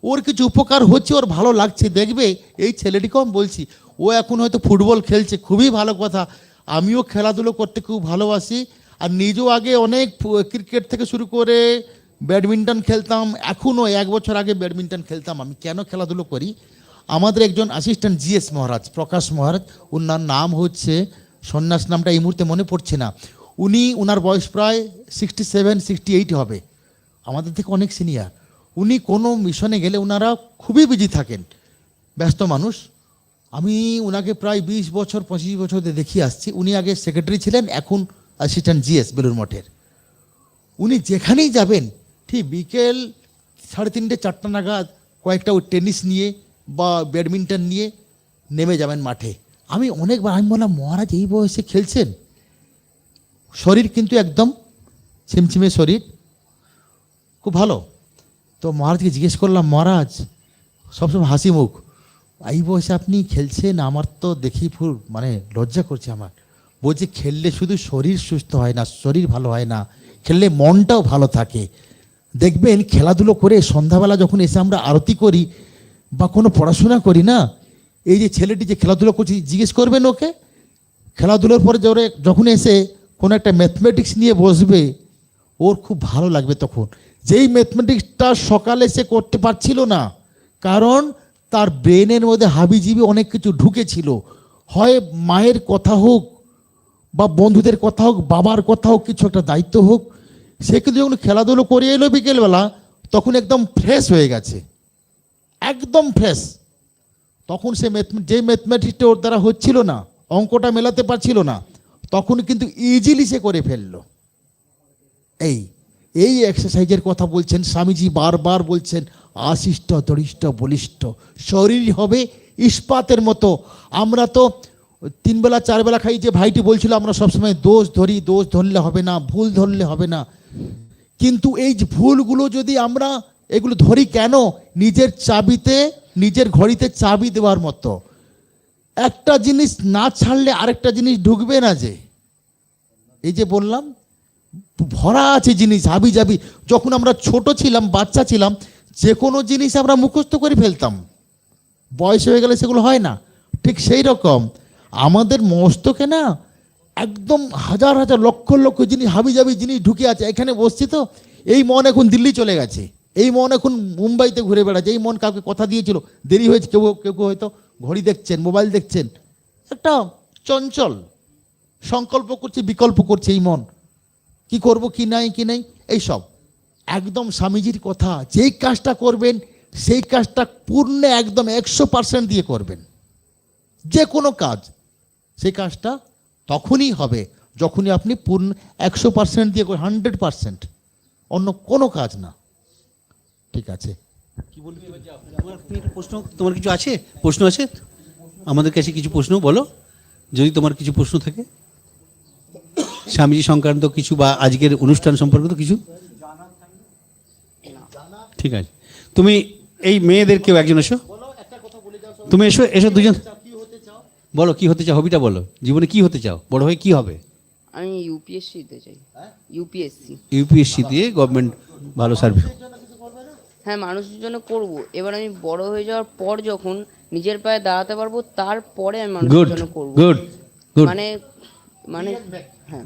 S2: ও ওর কিছু উপকার হচ্ছে, ওর ভালো লাগছে, দেখবে এই ছেলেটিকেও আমি বলছি, ও এখন হয়তো ফুটবল খেলছে, খুবই ভালো কথা। আমিও খেলাধুলো করতে খুব ভালোবাসি, আর নিজেও আগে অনেক ক্রিকেট থেকে শুরু করে ব্যাডমিন্টন খেলতাম, এখনও 1 বছর আগে ব্যাডমিন্টন খেলতাম। আমি কেন খেলাধুলো করি, আমাদের একজন অ্যাসিস্ট্যান্ট জিএস মহারাজ, প্রকাশ মহারাজ, ওনার নাম হচ্ছে, সন্ন্যাস নামটা এই মুহূর্তে মনে পড়ছে না, ওনার বয়স প্রায় 67-68 হবে, আমাদের থেকে অনেক সিনিয়র। উনি কোনো মিশনে গেলে ওনারা খুবই বিজি থাকেন, ব্যস্ত মানুষ। আমি ওনাকে প্রায় 20 বছর 25 বছর ধরে দেখিয়ে আসছি। উনি আগে সেক্রেটারি ছিলেন, এখন অ্যাসিস্ট্যান্ট জিএস বেলুর মঠের। উনি যেখানেই যাবেন ঠিক বিকেল 3:30-4টা নাগাদ কয়েকটা ওই টেনিস নিয়ে বা ব্যাডমিন্টন নিয়ে নেমে যাবেন মাঠে। আমি অনেকবার আমি বললাম, মহারাজ এই বয়সে খেলছেন? শরীর কিন্তু একদম ছিমছিমে শরীর, খুব ভালো। তো মহারাজকে জিজ্ঞেস করলাম, মহারাজ সবসময় হাসি মুখ, এই বয়সে আপনি খেলছেন? আমার তো দেখেই ফুল মানে লজ্জা করছে আমার। বলছে খেললে শুধু শরীর সুস্থ হয় না, শরীর ভালো হয় না, খেললে মনটাও ভালো থাকে। দেখবেন খেলাধুলো করে সন্ধ্যাবেলা যখন এসে আমরা আরতি করি বা কোনো পড়াশোনা করি না, এই যে ছেলেটি যে খেলাধুলো করছে, জিজ্ঞেস করবেন ওকে, খেলাধুলোর পরে যখন এসে কোনো একটা ম্যাথমেটিক্স নিয়ে বসবে, ওর খুব ভালো লাগবে তখন। যেই ম্যাথমেটিক্সটা সকালে সে করতে পারছিল না, কারণ তার ব্রেনের মধ্যে হাবিজিবি অনেক কিছু ঢুকেছিল, হয় মায়ের কথা হোক বা বন্ধুদের কথা হোক, বাবার কথা হোক, কিছু একটা দায়িত্ব হোক, সে কিন্তু যখন খেলাধুলো করে এলো বিকেলবেলা, তখন একদম ফ্রেশ হয়ে গেছে, একদম ফ্রেশ। তখন সে যে ম্যাথমেটিক্সটা ওর দ্বারা হচ্ছিল না, অঙ্কটা মেলাতে পারছিল না, তখন কিন্তু ইজিলি সে করে ফেললো। এই এক্সারসাইজের কথা বলছেন স্বামীজি, বারবার বলছেন, আশিষ্ট দরিষ্ঠ বলিষ্ঠ, শরীর হবে ইস্পাতের মতো। আমরা তো 3 বেলা 4 বেলা খাই, যে ভাইটি বলছিল আমরা সবসময় দোষ ধরি, দোষ ধরলে হবে না, ভুল ধরলে হবে না। কিন্তু এই যে ভুলগুলো যদি আমরা এগুলো ধরি কেন, নিজের চাবিতে, নিজের ঘড়িতে চাবি দেওয়ার মতো। একটা জিনিস না ছাড়লে আরেকটা জিনিস ঢুকবে না। যে এই যে বললাম, ভরা আছে জিনিস হাবি যাবি। যখন আমরা ছোট ছিলাম, বাচ্চা ছিলাম, যে কোনো জিনিস আমরা মুখস্থ করে ফেলতাম, বয়স হয়ে গেলে সেগুলো হয় না। ঠিক সেই রকম আমাদের মস্তকে না একদম হাজার হাজার লক্ষ লক্ষ জিনিস, হাবি যাবি জিনিস ঢুকে আছে। এখানে বসছি তো, এই মন এখন দিল্লি চলে গেছে, এই মন এখন মুম্বাইতে ঘুরে বেড়াচ্ছে, এই মন কাউকে কথা দিয়েছিল, দেরি হয়েছে, কেউ কেউ হয়তো ঘড়ি দেখছেন, মোবাইল দেখছেন, একটা চঞ্চল সংকল্প করছে, বিকল্প করছে এই মন, কি করব কি নাই এইসব। একদম স্বামীজির কথা, যেই কাজটা করবেন সেই কাজটা পূর্ণ একদম 100% দিয়ে করবেন। যে কোনো কাজ, সেই কাজটা তখনই হবে যখনই আপনি পূর্ণ 100% দিয়ে 100%, অন্য কোনো কাজ না। ঠিক আছে,
S3: কি বলবি তোমার প্রশ্ন? তোমার কিছু আছে? প্রশ্ন আছে আমাদের কাছে? কিছু প্রশ্ন বলো, যদি তোমার কিছু প্রশ্ন থাকে স্বামীজি সংক্রান্ত কিছু, বা আজকের অনুষ্ঠান সম্পর্কিত কিছু। ঠিক আছে, তুমি এই মেয়েদের কেউ একজন এসো, তুমি এসো, এসো দুজন, বলো কি হতে চাও, হবিটা বলো, জীবনে কি হতে চাও, বড় হয়ে কি হবে?
S7: আমি ইউপিএসসি দিতে চাই।
S3: ইউপিএসসি দিয়ে গভর্নমেন্ট ভালো সার্ভিস।
S7: হ্যাঁ, মানুষের জন্য করব। এবার আমি বড় হয়ে যাওয়ার পর যখন নিজের পায়ে দাঁড়াতে পারবো, তারপরে আমি মানুষের জন্য করব।
S3: Good good.
S7: মানে মানে হ্যাঁ,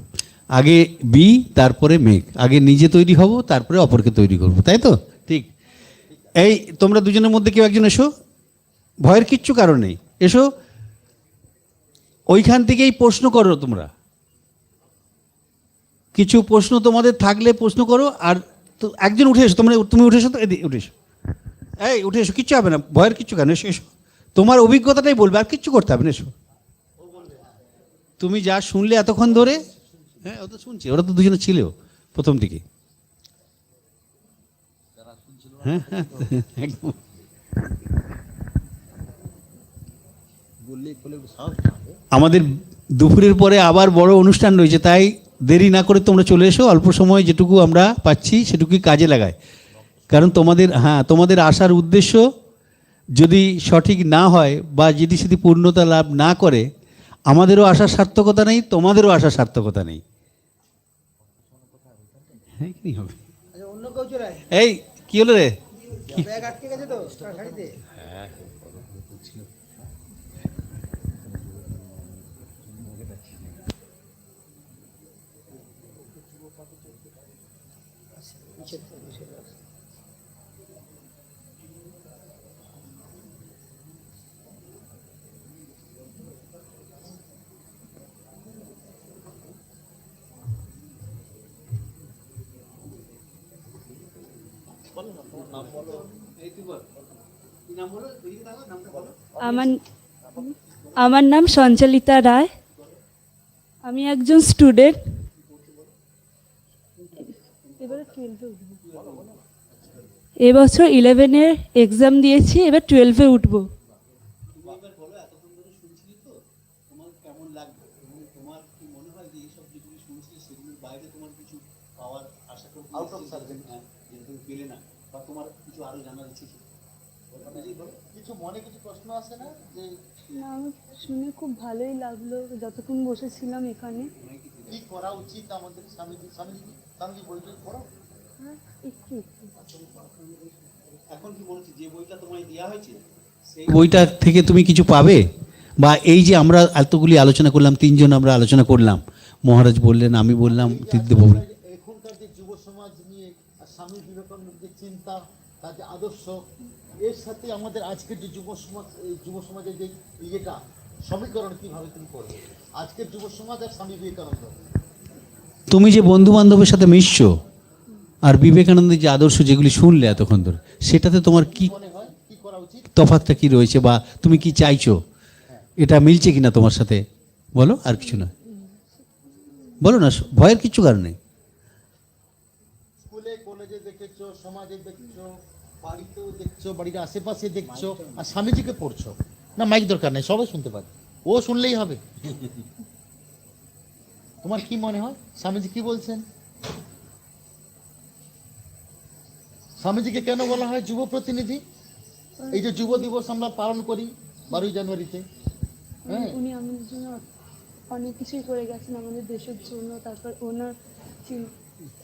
S3: আগে বি, তারপরে মেক। আগে নিজে তৈরি হব, তারপরে অপরকে তৈরি করব, তাই তো? ঠিক। এই তোমরা দুজনের মধ্যে কেউ একজন এসো, ভয়ের কিচ্ছু কারণ নেই, এসো। ওইখান থেকেই প্রশ্ন করো তোমরা, কিছু প্রশ্ন তোমাদের থাকলে প্রশ্ন করো। আর তো একজন উঠে এসো, তুমি উঠে এসো তো, উঠে এসো, এই উঠে এসো, কিচ্ছু হবে না, ভয়ের কিচ্ছু কেন, এসো এসো, তোমার অভিজ্ঞতাটাই বলবে, আর কিচ্ছু করতে হবে না, এসো। তুমি যা শুনলে এতক্ষণ ধরে, হ্যাঁ ও তো শুনছি, ওরা তো দুজনে ছিল প্রথম দিকে। হ্যাঁ হ্যাঁ একদম। আমাদের দুপুরের পরে আবার বড় অনুষ্ঠান রয়েছে, তাই দেরি না করে তোমরা চলে এসো। অল্প সময় যেটুকু আমরা পাচ্ছি সেটুকুই কাজে লাগায়, কারণ তোমাদের আসার উদ্দেশ্য যদি সঠিক না হয় বা যদি সেটি পূর্ণতা লাভ না করে, আমাদেরও আসার সার্থকতা নেই, তোমাদেরও আসার সার্থকতা নেই। এই কি হলো রে?
S8: আমার আমার নাম সঞ্চালিতা রায়। আমি একজন স্টুডেন্ট। এবছর 11-এর এক্সাম দিয়েছি, এবার 12-এ উঠবো।
S2: কিছু মনে কিছু প্রশ্ন আসে না যে
S8: না, আমার শুনে খুব ভালোই লাগলো যতক্ষণ বসেছিলাম এখানে।
S2: কি করা উচিত আমাদের? স্বামীজি বইটা পড়ো।
S8: হ্যাঁ, একটু
S3: এখন কি বলছি, যে বইটা তোমায় দেওয়া হয়েছে সেই বইটা থেকে তুমি কিছু পাবে? বা এই যে আমরা এতগুলি আলোচনা করলাম, তিনজন আমরা আলোচনা করলাম, মহারাজ বললেন, আমি বললাম, দিদি বললেন,
S2: এখনকার যে যুব সমাজ নিয়ে স্বামী বিবেকানন্দের যে চিন্তা, তার যে আদর্শ, এর সাথে আমাদের আজকের যে যুব সমাজের যে ইয়েটা সমীকরণ কিভাবে তুমি করবে আজকের যুব সমাজ আর স্বামী বিবেকানন্দ?
S3: তুমি যে বন্ধু বান্ধবের সাথে মিশছো আর বিবেকানন্দের যে আদর্শ যেগুলি শুনলে এতক্ষণ ধরে, সেটাতে তোমার কি
S2: মনে হয় কি করা উচিত?
S3: তফাৎটা কি রয়েছে, বা তুমি কি চাইছো, এটা মিলছে কিনা তোমার সাথে? বলো, আর কিছু না, বলো না, ভয়ের কিছু কারণ নেই।
S2: স্কুলে কলেজে দেখেছো, সমাজে দেখছো, বাড়িতেও দেখছো, বাড়ির আশেপাশে দেখছো, আর স্বামীজিকে পড়ছো না? মাইক দরকার নেই, সবাই শুনতে পারে, ও শুনলেই হবে। তোমার কি মনে হয় স্বামীজি কি বলছেন? স্বামীজিকে কেন বলা হয় যুব প্রতিনিধি? এই যে যুব দিবস আমরা পালন করি 12ই জানুয়ারিতে, হ্যাঁ,
S8: উনি আমাদের জন্য অনেক কিছুই করে গেছেন, আমাদের দেশের জন্য। তারপর ওনার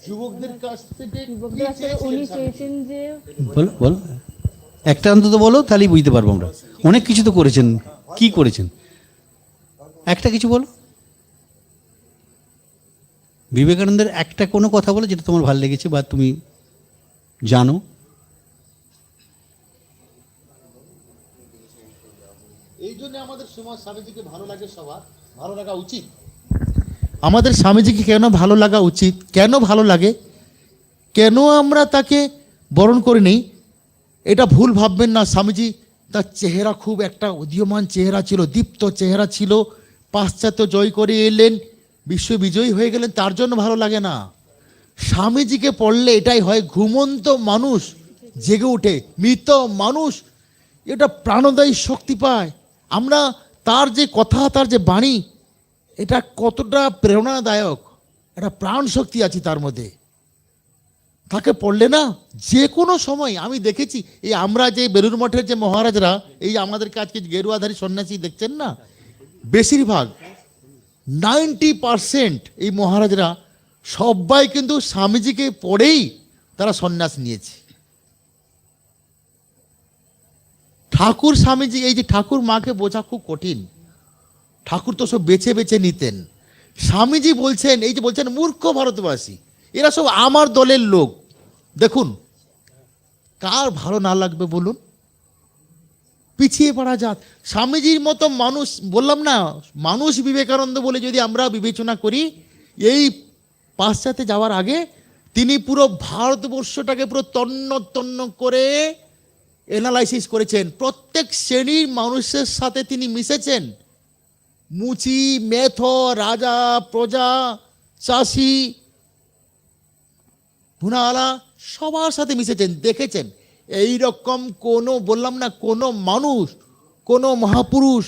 S2: যুবকদের কাছ থেকে কি
S8: যুবকদের কাছে
S2: চেয়েছিলেন
S8: উনি
S2: স্বামীজি?
S8: চেয়েছেন যে
S3: বলো বলো, একটা অন্তত বলো, তাহলেই বুঝতে পারবো আমরা। অনেক কিছু তো করেছেন, কি করেছেন একটা কিছু বলো। বিবেকানন্দের একটা কোনো কথা বলো যেটা তোমার ভালো লেগেছে বা তুমি জানো।
S2: এই জন্য আমাদের সমাজ স্বামীজিকে ভালো লাগে, সবার ভালো লাগা উচিত। আমাদের স্বামীজিকে কেন ভালো লাগা উচিত, কেন ভালো লাগে, কেন আমরা তাকে বরণ করে নেই, এটা ভুল ভাববেন না। স্বামীজি তার চেহারা খুব একটা উদীয়মান চেহারা ছিল, দীপ্ত চেহারা ছিল। পাশ্চাত্য জয় করে এলেন, বিশ্ব বিজয়ী হয়ে গেলেন, তার জন্য ভালো লাগে না। স্বামীজিকে পড়লে এটাই হয়, ঘুমন্ত মানুষ জেগে ওঠে, মৃত মানুষ এটা প্রাণদায়ী শক্তি পায়। আমরা তার যে কথা, তার যে বাণী, এটা কতটা প্রেরণাদায়ক, একটা প্রাণ শক্তি আছে তার মধ্যে। তাকে পড়লে না যে কোনো সময়, আমি দেখেছি এই আমরা যে বেলুড় মঠের যে মহারাজরা, এই আমাদেরকে আজকে গেরুয়াধারী সন্ন্যাসী দেখছেন না, বেশিরভাগ 90% এই মহারাজরা সবাই কিন্তু স্বামীজিকে পড়েই তারা সন্ন্যাস নিয়েছে। ঠাকুর স্বামীজি, এই যে ঠাকুর মাকে বোঝা খুব কঠিন, ঠাকুর তো সব বেছে বেছে নিতেন। স্বামীজি বলছেন, এই যে বলছেন মূর্খ ভারতবাসী, এরা সব আমার দলের লোক। দেখুন, কার ভালো না লাগবে বলুন? পিছিয়ে পড়া জাত। স্বামীজির মতো মানুষ, বললাম না, মানুষ বিবেকানন্দ বলে যদি আমরা বিবেচনা করি, এই পাশ্চাত্যে যাওয়ার আগে তিনি পুরো ভারতবর্ষটাকে পুরো তন্ন তন্ন করে অ্যানালাইসিস করেছেন। প্রত্যেক শ্রেণীর মানুষের সাথে তিনি মিশেছেন। মুচি, মেথ, রাজা, প্রজা, চাষি, ভুনাওয়ালা, সবার সাথে মিশেছেন, দেখেছেন। এই রকম কোনো, বললাম না, কোনো মানুষ, কোনো মহাপুরুষ,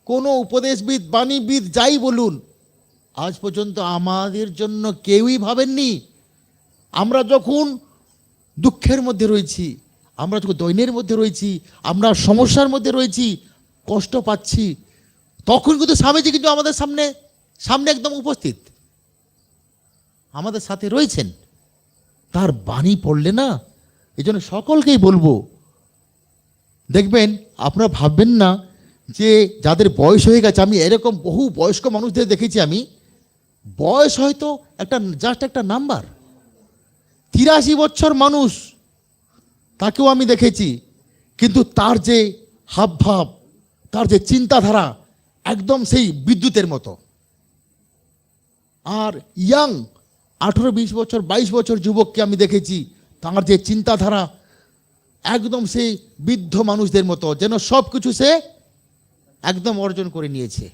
S2: কোনো উপদেশবিদ, বাণীবিদ, যাই বলুন, আজ পর্যন্ত আমাদের জন্য কেউই ভাবেননি। আমরা যখন দুঃখের মধ্যে রয়েছি, আমরা যখন দৈন্যের মধ্যে রয়েছি, আমরা সমস্যার মধ্যে রয়েছি, কষ্ট পাচ্ছি, তখন কিন্তু স্বামীজি কিন্তু আমাদের সামনে সামনে একদম উপস্থিত, আমাদের সাথে রয়েছেন। তার বাণী পড়লে না এই জন্য সকলকেই বলবো, দেখবেন আপনারা ভাববেন না যে যাদের বয়স হয়ে গেছে, আমি এরকম বহু বয়স্ক মানুষদের দেখেছি, আমি বয়স হয়তো একটা জাস্ট একটা নাম্বার। 83 বছর মানুষ, তাকেও আমি দেখেছি, কিন্তু তার যে হাবভাব, তার যে চিন্তাধারা একদম সেই বিদ্যুতের মতো। আর ইয়াং 18-20 বছর 22 বছর যুবককে আমি দেখেছি, তার যে চিন্তাধারা একদম সেই বৃদ্ধ মানুষদের মতো, যেন সব কিছু সে একদম অর্জন করে নিয়েছে।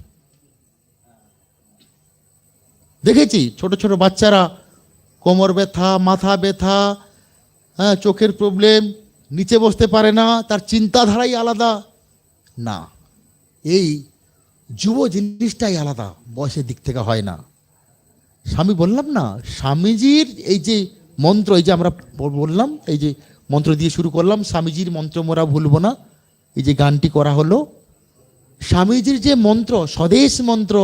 S2: দেখেছি ছোট ছোট বাচ্চারা কোমর ব্যথা, মাথা ব্যথা, হ্যাঁ, চোখের প্রবলেম, নিচে বসতে পারে না, তার চিন্তাধারাই আলাদা। না, এই যুব জিনিসটাই আলাদা, বয়সের দিক থেকে হয় না। স্বামী বললাম না, স্বামীজির এই যে মন্ত্র, এই যে আমরা বললাম, এই যে মন্ত্র দিয়ে শুরু করলাম, স্বামীজির মন্ত্র মোরা ভুলবো না, এই যে গানটি করা হলো, স্বামীজির যে মন্ত্র, স্বদেশ মন্ত্র,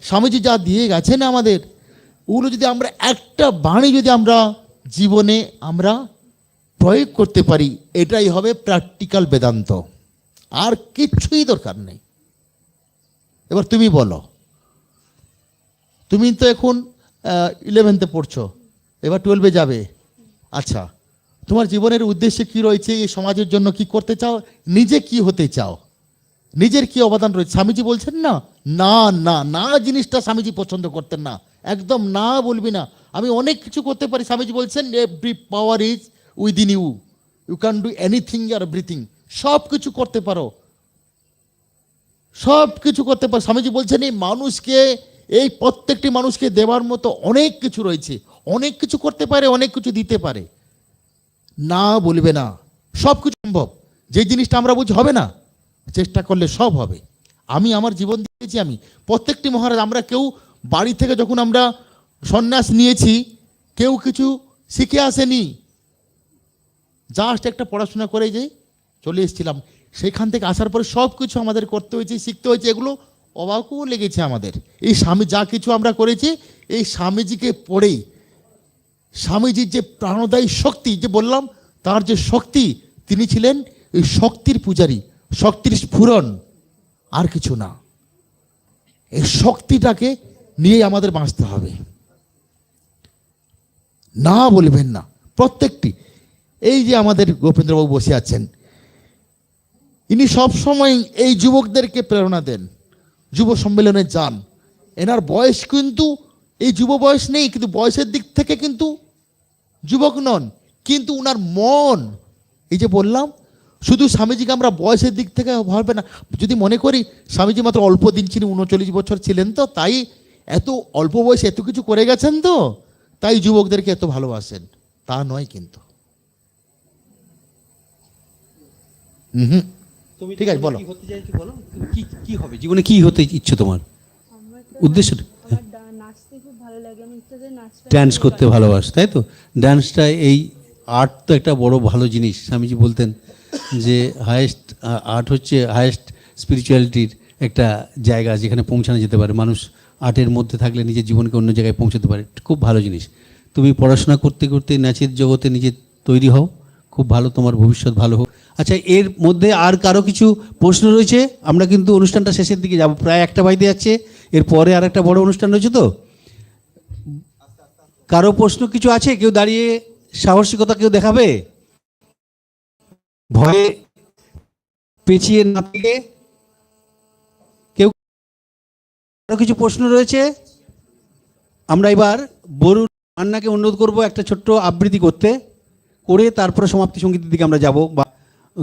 S2: স্বামীজি যা দিয়ে গেছেন আমাদের, ওগুলো যদি আমরা একটা বাণী যদি আমরা জীবনে আমরা প্রয়োগ করতে পারি, এটাই হবে প্র্যাকটিক্যাল বেদান্ত, আর কিচ্ছুই দরকার নেই। এবার তুমি বলো, তুমি তো এখন 11th পড়ছো, এবার 12 যাবে। আচ্ছা, তোমার জীবনের উদ্দেশ্য কি রয়েছে? এই সমাজের জন্য কি করতে চাও? নিজে কি হতে চাও? নিজের কি অবদান রয়েছে? স্বামীজি বলছেন না, না না না জিনিসটা স্বামীজি পছন্দ করতেন না, একদম না বলবি না, আমি অনেক কিছু করতে পারি। স্বামীজি বলছেন every power is within you, you can do anything আর এভরিথিং, সব কিছু করতে পারো, সব কিছু করতে পারো। স্বামীজি বলছেন এই মানুষকে, এই প্রত্যেকটি মানুষকে দেওয়ার মতো অনেক কিছু রয়েছে, অনেক কিছু করতে পারে, অনেক কিছু দিতে পারে। না বলবে না, সব কিছু সম্ভব। যে জিনিসটা আমরা বুঝি হবে না, চেষ্টা করলে সব হবে। আমি আমার জীবন দিয়েছি, আমি প্রত্যেকটি মহারাজ, আমরা কেউ বাড়ি থেকে যখন আমরা সন্ন্যাস নিয়েছি, কেউ কিছু শিখে আসেনি, জাস্ট একটা পড়াশোনা করে যে চলে এসেছিলাম। সেখান থেকে আসার পরে সব কিছু আমাদের করতে হয়েছে, শিখতে হয়েছে, এগুলো অবাকও লেগেছে আমাদের। এই স্বামী যা কিছু আমরা করেছি, এই স্বামীজিকে পড়েই, স্বামীজির যে প্রাণদায়ী শক্তি, যে বললাম তার যে শক্তি, তিনি ছিলেন এই শক্তির পূজারী, শক্তির স্ফুরণ, আর কিছু না। এই শক্তিটাকে নিয়ে আমাদের বাঁচতে হবে, না বলবেন না প্রত্যেকটি। এই যে আমাদের গোপেন্দ্রবাবু বসে আছেন, ইনি সবসময় এই যুবকদেরকে প্রেরণা দেন, যুব সম্মেলনে যান। এনার বয়স কিন্তু এই যুব বয়স নেই, কিন্তু বয়সের দিক থেকে কিন্তু যুবক নন, কিন্তু উনার মন, এই যে বললাম, শুধু স্বামীজিকে আমরা বয়সের দিক থেকে ভাববে না। যদি মনে করি স্বামীজি মাত্র অল্প দিন ছিলেন, 39 বছর ছিলেন, তো তাই এত অল্প বয়সে এত কিছু করে গেছেন, তো তাই যুবকদেরকে এত ভালোবাসেন, তা নয় কিন্তু।
S3: তুমি
S2: ঠিক আছে, বলো।
S3: কি হতে চাইছো বলো, কি কি হবে জীবনে, কি হতে ইচ্ছে তোমার?
S8: আমার তো
S3: উদ্দেশ্যটা?
S8: আমার নাচতে খুব ভালো লাগে, আমি ইচ্ছাতে নাচতে
S3: ডান্স করতে ভালোবাসো, তাই তো? ডান্সটা, এই আর্ট তো একটা বড় ভালো জিনিস। স্বামীজি বলতেন যে হায়েস্ট আর্ট হচ্ছে হায়েস্ট স্পিরিচুয়ালিটির একটা জায়গা, যেখানে পৌঁছানো যেতে পারে মানুষ। আর্টের মধ্যে থাকলে নিজের জীবনকে অন্য জায়গায় পৌঁছাতে পারে, খুব ভালো জিনিস। তুমি পড়াশোনা করতে করতে নাচের জগতে নিজে তৈরি হও, খুব ভালো, তোমার ভবিষ্যৎ ভালো হোক। আচ্ছা, এর মধ্যে আর কারো কিছু প্রশ্ন রয়েছে? আমরা কিন্তু অনুষ্ঠানটা শেষের দিকে যাব, প্রায় 1টা বাজতে যাচ্ছে, এরপরে আর একটা বড় অনুষ্ঠান রয়েছে। তো কারো প্রশ্ন কিছু আছে? কেউ দাঁড়িয়ে সাহসিকতা কেউ দেখাবে, ভয়ে পেছিয়ে না থেকে? কেউ কারো কিছু প্রশ্ন রয়েছে? আমরা এবার বরুণ মান্নাকে অনুরোধ করব একটা ছোট্ট আবৃত্তি করতে, করে তারপরে সমাপ্তি সঙ্গীতের দিকে আমরা যাব, বা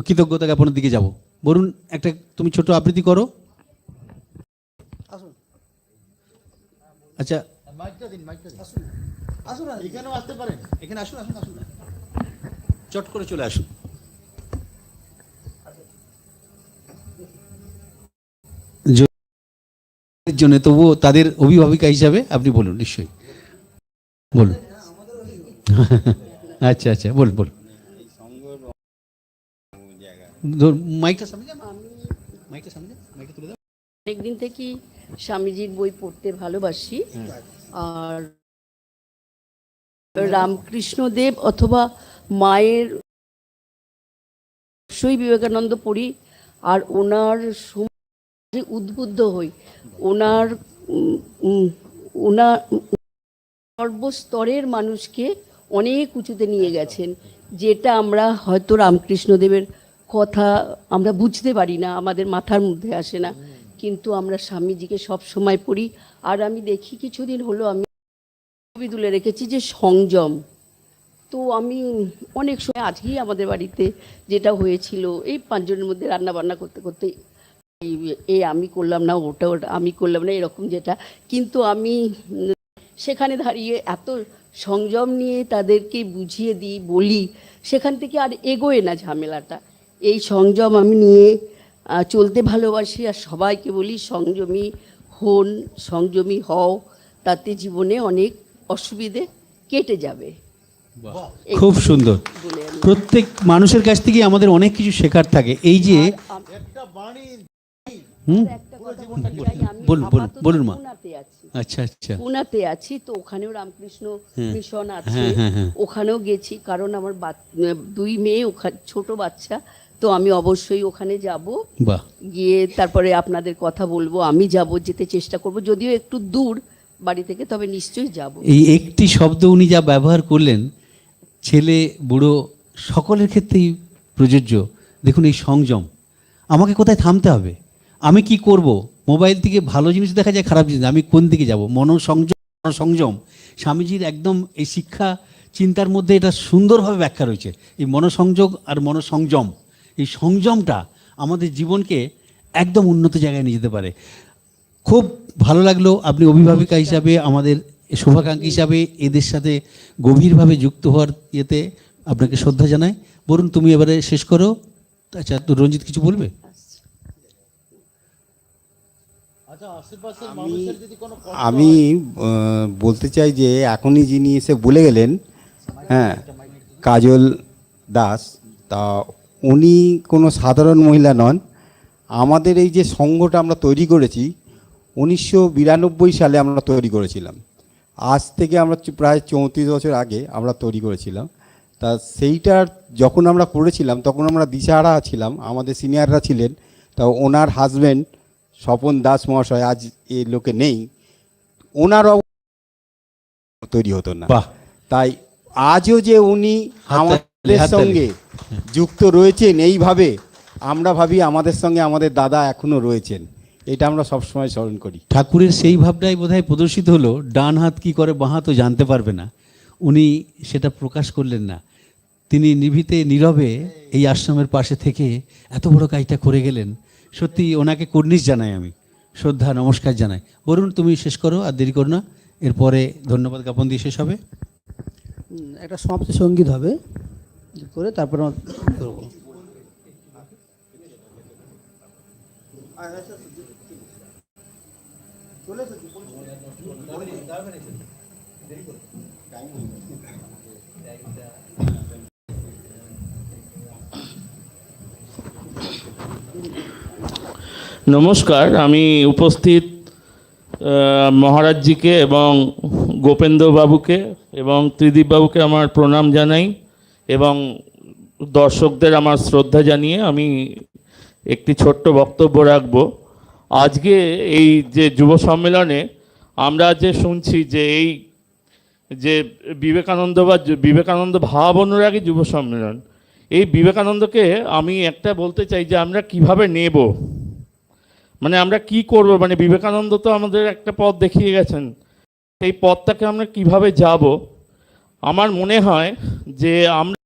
S3: কৃতজ্ঞতা জ্ঞাপনের দিকে যাব। বরুণ, একটা তুমি ছোট আবৃত্তি করো। আচ্ছা,
S2: এখানেও আসতে পারেন,
S3: এখানে আসুন, আসুন, আসুন, চট করে চলে আসুন। জন্য তবুও তাদের অভিভাবিকা হিসাবে আপনি বলুন, নিশ্চয়ই বলুন। আচ্ছা আচ্ছা, বলুন বলুন। মাইকটা সামনে যান, মাইকটা সামনে যান, মাইকটা তুলে দাও।
S9: অনেকদিন থেকেই স্বামীজির বই পড়তে ভালোবাসি, আর রামকৃষ্ণদেব অথবা মায়ের অবশ্যই বিবেকানন্দ পড়ি, আর ওনার উদ্বুদ্ধ হই। ওনার ওনার সর্বস্তরের মানুষকে অনেক উঁচুতে নিয়ে গেছেন, যেটা আমরা হয়তো রামকৃষ্ণদেবের কথা আমরা বুঝতে পারি না, আমাদের মাথার মধ্যে আসে না, কিন্তু আমরা স্বামীজিকে সব সময় পড়ি। আর আমি দেখি কিছুদিন হলো আমি ছবি তুলে রেখেছি যে সংযম, তো আমি অনেক সময় আজকেই আমাদের বাড়িতে যেটা হয়েছিল, এই 5 জনের মধ্যে রান্না বান্না করতে করতে এই আমি করলাম না, ওটা ওটা আমি করলাম না, এরকম যেটা, কিন্তু আমি সেখানে দাঁড়িয়ে এত সংযম নিয়ে তাদেরকে বুঝিয়ে দিই, বলি, সেখান থেকে আর এগোয় না ঝামেলাটা। এই সংযম আমি নিয়ে চলতে ভালোবাসি, আর সবাইকে বলি সংযমী হন, সংযমী হও, তাতে জীবনে অনেক অসুবিধে কেটে যাবে।
S3: খুব সুন্দর। প্রত্যেক মানুষের কাছ থেকে আমাদের অনেক কিছু শেখার থাকে। এই যে বলুন বলুন বলুন মা। আচ্ছা আচ্ছা,
S9: পুনাতে আছি, তো ওখানেও রামকৃষ্ণ মিশন আছে, ওখানেও গেছি, কারণ আমার 2 মেয়ে ওখানে, ছোট বাচ্চা, তো আমি অবশ্যই ওখানে যাব,
S3: বাহ,
S9: গিয়ে তারপরে আপনাদের কথা বলবো, আমি যাব, যেতে চেষ্টা করব, যদিও একটু দূর বাড়ি থেকে, তবে নিশ্চয়ই যাব।
S3: এই একটি শব্দ উনি যা ব্যবহার করলেন, ছেলে বুড়ো সকলের ক্ষেত্রেই প্রযোজ্য। দেখুন এই সংযম, আমাকে কোথায় থামতে হবে, আমি কি করব, মোবাইল থেকে ভালো জিনিস দেখা যায়, খারাপ জিনিস, আমি কোন দিকে যাব, মনোসংযম। স্বামীজির একদম এই শিক্ষা চিন্তার মধ্যে এটা সুন্দরভাবে ব্যাখ্যা রয়েছে। এই মনোসংযোগ আর মনোসংযম, এই সংযমটা আমাদের জীবনকে একদম উন্নত জায়গায় নিয়ে যেতে পারে। খুব ভালো লাগলো, আপনি অভিভাবিকা হিসাবে, আমাদের শুভাকাঙ্ক্ষী হিসাবে এদের সাথে গভীরভাবে যুক্ত হওয়ার ইয়েতে আপনাকে শ্রদ্ধা জানাই। বরুণ, তুমি এবারে শেষ করো। আচ্ছা, তো রঞ্জিত কিছু বলবে?
S6: আমি বলতে চাই যে এখনই যিনি এসে বলে গেলেন, হ্যাঁ, কাজল দাস, তা উনি কোনো সাধারণ মহিলা নন। আমাদের এই যে সংঘটা আমরা তৈরি করেছি 1992 সালে আমরা তৈরি করেছিলাম। আজ থেকে আমরা প্রায় 34 বছর আগে আমরা তৈরি করেছিলাম। তা সেইটার যখন আমরা করেছিলাম তখন আমরা দিশাহারা ছিলাম, আমাদের সিনিয়ররা ছিলেন। তা ওনার হাজব্যান্ড স্বপন দাস মহাশয় আজ এই লোকে নেই, ওনারও তৈরি হতো না। তাই আজও যে উনি আমাদের সঙ্গে যুক্ত রয়েছেন এইভাবে, আমরা ভাবি আমাদের সঙ্গে আমাদের দাদা এখনো রয়েছেন, এটা আমরা সবসময় স্মরণ করি।
S3: ঠাকুরের সেই ভাবটাই বোধহয় প্রদর্শিত হলো, ডান হাত কি করে বাঁ হাতও জানতে পারবে না, উনি সেটা প্রকাশ করলেন না। তিনি নিভৃতে নীরবে এই আশ্রমের পাশে থেকে এত বড় কাজটা করে গেলেন। সত্যি ওনাকে কুর্নিশ জানাই, আমি শ্রদ্ধা নমস্কার জানাই। বরুণ, তুমি শেষ করো, আর দেরি করো না, এরপরে ধন্যবাদ জ্ঞাপন দিয়ে শেষ হবে।
S1: একটা সমাপ্তি সঙ্গীত হবে, করে তারপর করবো।
S10: নমস্কার, আমি উপস্থিত মহারাজজিকে এবং গোপেন্দ্রবাবুকে এবং ত্রিদীপবাবুকে আমার প্রণাম জানাই, এবং দর্শকদের আমার শ্রদ্ধা জানিয়ে আমি একটি ছোট্ট বক্তব্য রাখব। আজকে এই যে যুব সম্মেলনে আমরা যে শুনছি যে এই যে বিবেকানন্দ ভাব অনুরাগী যুব সম্মেলন, এই বিবেকানন্দকে আমি একটা বলতে চাই যে আমরা কিভাবে নেব, মানে আমরা কি করব, মানে বিবেকানন্দ তো আমাদের একটা পথ দেখিয়ে গেছেন, এই পথটাকে আমরা কিভাবে যাব। আমার মনে হয় যে আমরা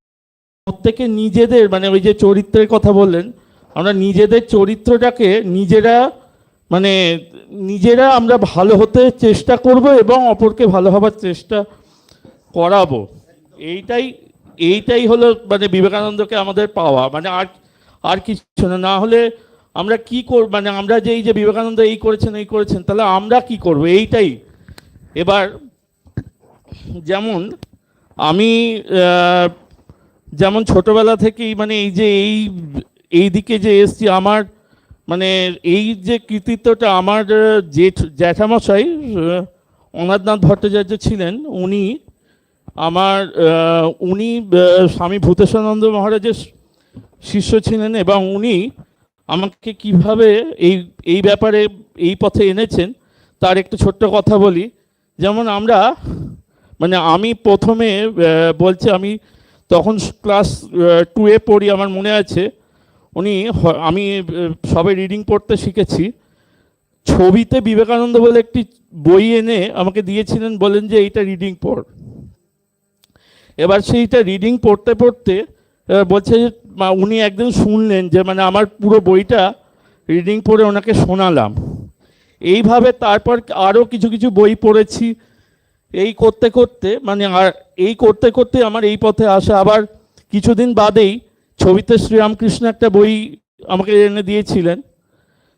S10: প্রত্যেকে নিজেদের, মানে ওই যে চরিত্রের কথা বললেন, আমরা নিজেদের চরিত্রটাকে নিজেরা আমরা ভালো হতে চেষ্টা করব এবং অপরকে ভালো হবার চেষ্টা করাবো। এইটাই হলো মানে বিবেকানন্দকে আমাদের পাওয়া, মানে আর কিছু না। না হলে আমরা কি করব, মানে আমরা যে এই যে বিবেকানন্দ এই করেছেন, তাহলে আমরা কি করব, এইটাই। এবার যেমন আমি যেমন ছোটবেলা থেকেই মানে এই যে এই দিকে যে এসছি, আমার মানে এই যে কৃতিত্বটা আমার জ্যাঠামশাই অনাথনাথ ভট্টাচার্য ছিলেন, উনি স্বামী ভূতেশানন্দ মহারাজের শিষ্য ছিলেন এবং উনি আমাকে কিভাবে এই ব্যাপারে এই পথে এনেছেন তার একটু ছোট্ট কথা বলি। যেমন আমরা মানে আমি প্রথমে বলছে আমি তখন ক্লাস 2-এ পড়ি, আমার মনে আছে। আমি সবে রিডিং পড়তে শিখেছি। ছবিতে বিবেকানন্দ বলে একটি বই এনে আমাকে দিয়েছিলেন, বলেন যে এইটা রিডিং পড়। এবার সেইটা রিডিং পড়তে পড়তে বলছে যে উনি একদিন শুনলেন যে মানে আমার পুরো বইটা রিডিং পড়ে ওনাকে শোনালাম। এইভাবে তারপর আরও কিছু কিছু বই পড়েছি। এই করতে করতে মানে এই করতে করতে আমার এই পথে আসা। আবার কিছুদিন বাদেই ছবিতে শ্রীরামকৃষ্ণ একটা বই আমাকে এনে দিয়েছিলেন,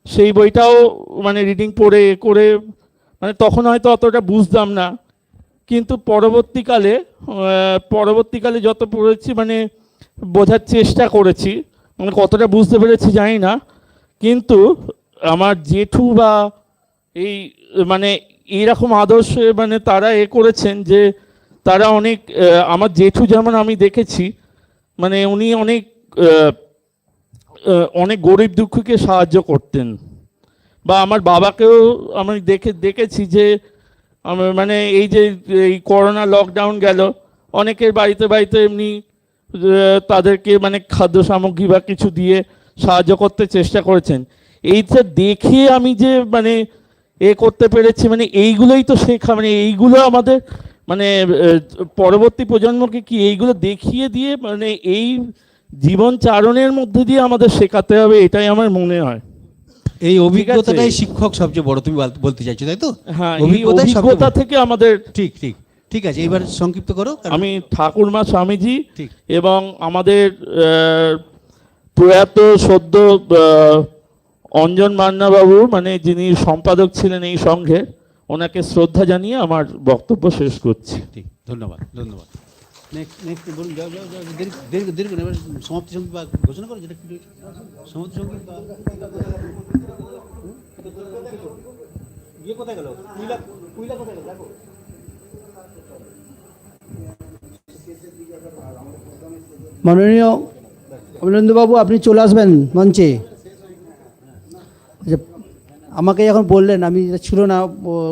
S10: সেই বইটাও মানে রিডিং পড়ে করে মানে তখন হয়তো অতটা বুঝতাম না, কিন্তু পরবর্তীকালে যত পড়েছি মানে বোঝার চেষ্টা করেছি, মানে কতটা বুঝতে পেরেছি জানি না। কিন্তু আমার জেঠু বা এই মানে এইরকম আদর্শে মানে তারা করেছেন যে তারা অনেক আমার জেঠু যেমন আমি দেখেছি মানে উনি অনেক গরিব দুঃখীকে সাহায্য করতেন। বা আমার বাবাকেও আমি দেখেছি যে মানে এই যে এই করোনা লকডাউন গেল, অনেকের বাড়িতে বাড়িতে এমনি তাদেরকে মানে খাদ্য সামগ্রী বা কিছু দিয়ে সাহায্য করতে চেষ্টা করেছেন। এইটা দেখে আমি যে মানে করতে পেরেছি, মানে এইগুলোই তো শেখা, মানে এইগুলো আমাদের মানে পরবর্তী প্রজন্মকে কি এইগুলো দেখিয়ে দিয়ে মানে এই জীবন চারণের মধ্যে দিয়ে আমাদের শেখাতে হবে, এটাই আমার মনে হয়।
S3: এই অভিজ্ঞতাটাই শিক্ষক সবচেয়ে বড়, তুমি বলতে চাইছো তাই তো?
S10: হ্যাঁ, এই অভিজ্ঞতা থেকে আমাদের
S3: ঠিক ঠিক ঠিক আছে, এবার সংক্ষিপ্ত করো।
S10: আমি ঠাকুরমা স্বামীজি
S3: ঠিক।
S10: এবং আমাদের প্রয়াত সদ্য অঞ্জন মান্নাবাবু মানে যিনি সম্পাদক ছিলেন এই সংঘের, ওনাকে শ্রদ্ধা জানিয়ে আমার বক্তব্য শেষ করছি।
S3: ঠিক, ধন্যবাদ ধন্যবাদ। নেক্সট বলুন, যাও যাও যাও, দীর্ঘ এবার সমাপ্তি সঙ্গীত বা ঘোষণা করো, যেটা সমাপ্তি সঙ্গীত বা ইয়ে কোথায় গেল, কুইলা কোথায় গেল দেখো।
S1: মাননীয় অমলেন্দুবাবু, আপনি চলে আসবেন মঞ্চে। আমাকে যখন বললেন, আমি ছিল না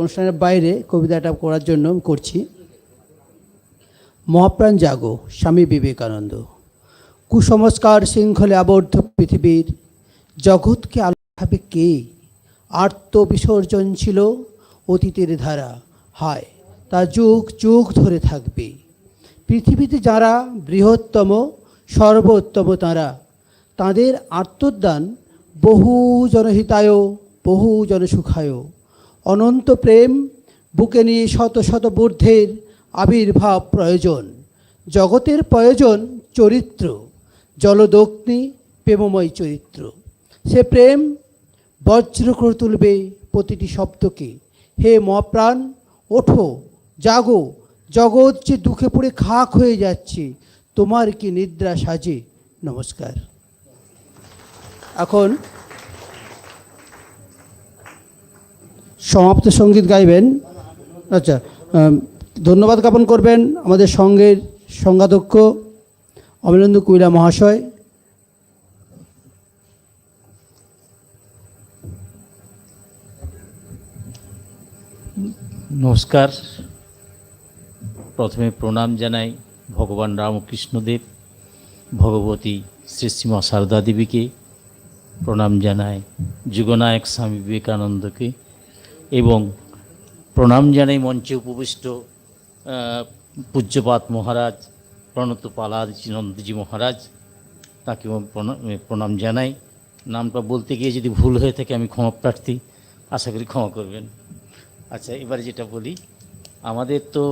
S1: অনুষ্ঠানের বাইরে, কবিতাটা করার জন্য করছি। মহাপ্রাণ জাগো স্বামী বিবেকানন্দ, কুসংস্কার শৃঙ্খলে আবদ্ধ পৃথিবীর জগৎকে আলোভাবে কে, আর্ত বিসর্জন ছিল অতীতের ধারা, হায় তা যুগ যুগ ধরে থাকবে। পৃথিবীতে যারা বৃহত্তম সর্বোত্তম তারা, তাদের আত্মদান বহু জনহিতায় বহু জনসুখায়। অনন্ত প্রেম বুকে নিয়ে শত শত বুদ্ধের আবির্ভাব প্রয়োজন। জগতের প্রয়োজন চরিত্র, জলদগ্নি প্রেমময় চরিত্র। সে প্রেম বজ্র করে তুলবে প্রতিটি শব্দকে। হে মহাপ্রাণ, ওঠো জাগো, জগৎ যে দুঃখে পড়ে খাক হয়ে যাচ্ছে, তোমার কি নিদ্রা সাজে? নমস্কার। এখন সমাপ্ত সঙ্গীত গাইবেন। আচ্ছা, ধন্যবাদ জ্ঞাপন করবেন আমাদের সঙ্গের সংঘাধ্যক্ষ অমলেন্দু কুইলা মহাশয়।
S11: নমস্কার। প্রথমে প্রণাম জানাই ভগবান রামকৃষ্ণদেব, ভগবতী শ্রী শ্রীমা সারদা দেবীকে, প্রণাম জানাই যুগনায়ক স্বামী বিবেকানন্দকে, এবং প্রণাম জানাই মঞ্চে উপবিষ্ট পূজ্যপাত মহারাজ প্রণত পালানন্দজি মহারাজ, তাকে প্রণাম জানাই। নামটা বলতে গিয়ে যদি ভুল হয়ে থাকে আমি ক্ষমা প্রার্থী, আশা করি ক্ষমা করবেন। আচ্ছা, এবার যেটা বলি, আমাদের তো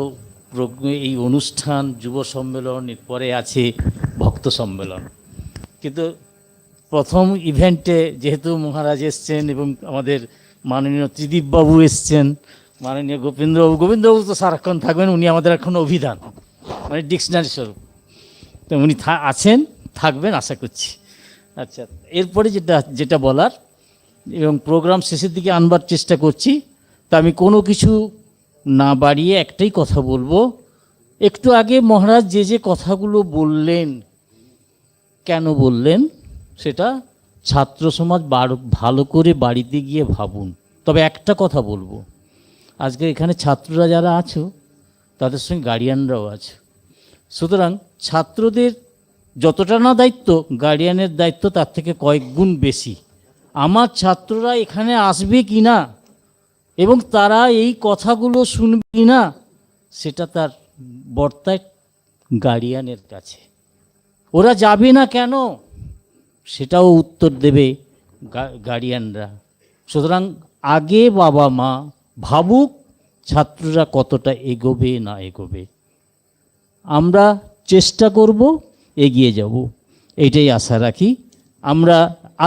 S11: এই অনুষ্ঠান যুব সম্মেলন, এরপরে আছে ভক্ত সম্মেলন, কিন্তু প্রথম ইভেন্টে যেহেতু মহারাজ এসছেন এবং আমাদের মাননীয় ত্রিদীপবাবু এসছেন, মাননীয় গোবিন্দবাবু তো সারাক্ষণ থাকবেন, উনি আমাদের এখন অভিধান মানে ডিকশনারি স্বরূপ, তো উনি আছেন, থাকবেন আশা করছি। আচ্ছা, এরপরে যেটা বলার এবং প্রোগ্রাম শেষের দিকে আনবার চেষ্টা করছি, তা আমি কোনো কিছু না বাড়িয়ে একটাই কথা বলবো। একটু আগে মহারাজ যে কথাগুলো বললেন কেন বললেন সেটা ছাত্র সমাজ ভালো করে বাড়িতে গিয়ে ভাবুন। তবে একটা কথা বলবো, আজকে এখানে ছাত্ররা যারা আছো তাদের সঙ্গে গার্ডিয়ানরাও আছে, সুতরাং ছাত্রদের যতটা না দায়িত্ব, গার্ডিয়ানের দায়িত্ব তার থেকে কয়েক গুণ বেশি। আমার ছাত্ররা এখানে আসবে কি না এবং তারা এই কথাগুলো শুনবে কি না সেটা তার বর্তায় গার্ডিয়ানের কাছে। ওরা যাবে না কেন সেটাও উত্তর দেবে গার্ডিয়ানরা। সুতরাং আগে বাবা মা ভাবুক ছাত্ররা কতটা এগোবে না এগোবে। আমরা চেষ্টা করব, এগিয়ে যাব, এইটাই আশা রাখি। আমরা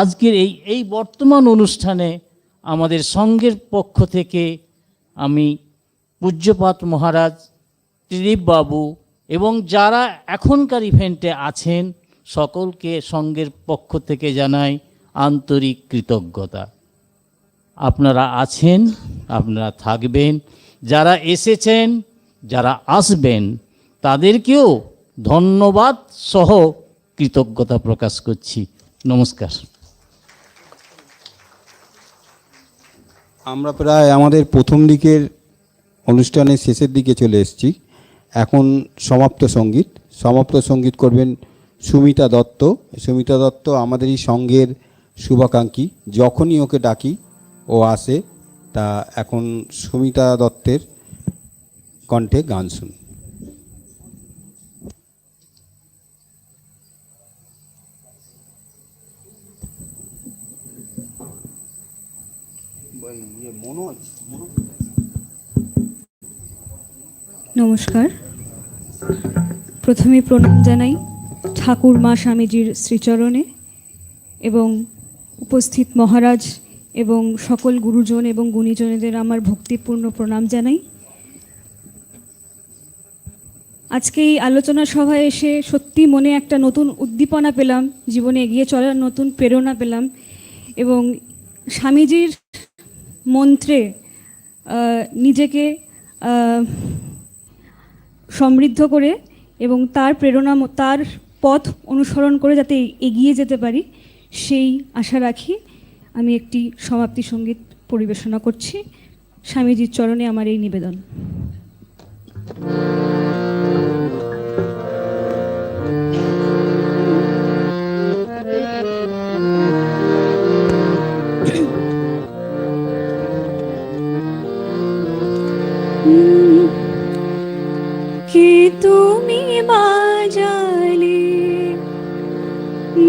S11: আজকের এই বর্তমান অনুষ্ঠানে আমাদের সংঘের পক্ষ থেকে আমি পূজ্যপাত মহারাজ, ত্রিদীপ বাবু এবং যারা এখনকার ইভেন্টে আছেন সকলকে সংঘের পক্ষ থেকে জানাই আন্তরিক কৃতজ্ঞতা। আপনারা আছেন, আপনারা থাকবেন, যারা এসেছেন, যারা আসবেন তাদেরকেও ধন্যবাদ সহ কৃতজ্ঞতা প্রকাশ করছি। নমস্কার।
S6: আমরা প্রায় আমাদের প্রথম দিকের অনুষ্ঠানের শেষের দিকে চলে এসেছি। এখন সমাপ্ত সঙ্গীত করবেন সুমিতা দত্ত। সুমিতা দত্ত আমাদেরই সঙ্ঘের শুভাকাঙ্ক্ষী, যখনই ওকে ডাকি ও আসে। তা এখন সুমিতা দত্তের কণ্ঠে গান শুন।
S8: নমস্কার। প্রথমে প্রণাম জানাই ঠাকুর মা স্বামীজির শ্রীচরণে এবং উপস্থিত মহারাজ এবং সকল গুরুজন এবং গুণীজনেদের আমার ভক্তিপূর্ণ প্রণাম জানাই। আজকে এই আলোচনা সভায় এসে সত্যি মনে একটা নতুন উদ্দীপনা পেলাম, জীবনে এগিয়ে চলার নতুন প্রেরণা পেলাম এবং স্বামীজির মন্ত্রে নিজেকে সমৃদ্ধ করে এবং তার প্রেরণা, তার পথ অনুসরণ করে যাতে এগিয়ে যেতে পারি সেই আশা রাখি আমি একটি সমাপ্তি সঙ্গীত পরিবেশনা করছি। স্বামীজির চরণে আমার এই নিবেদন। কে তুমি বাজালে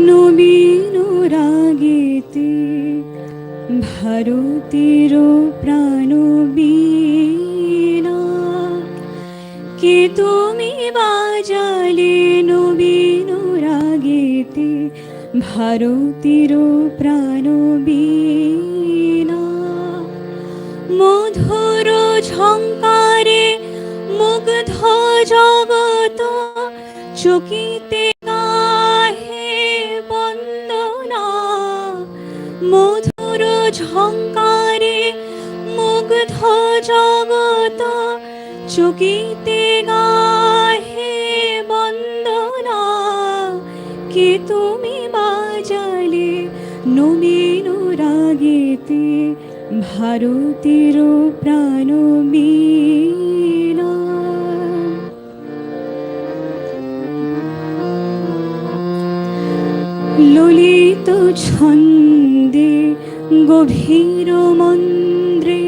S8: নবীন রাগেতে ভারতের প্রাণ বীণা। কে তুমি বাজালে নবীন রাগেতে ভারতের প্রাণ বীণা। মধুর ঝঙ্কারে মুগ্ধ জগত চকিতে গাহে বন্দনা। মধুর ঝঙ্কারে মুগ্ধ জগত চকিতে গাহে বন্দনা। কে তুমি বাজালে নবীন রাগেতে ভারতের প্রাণ বীণা। ললিত ছন্দে গভীর মন্দ্রে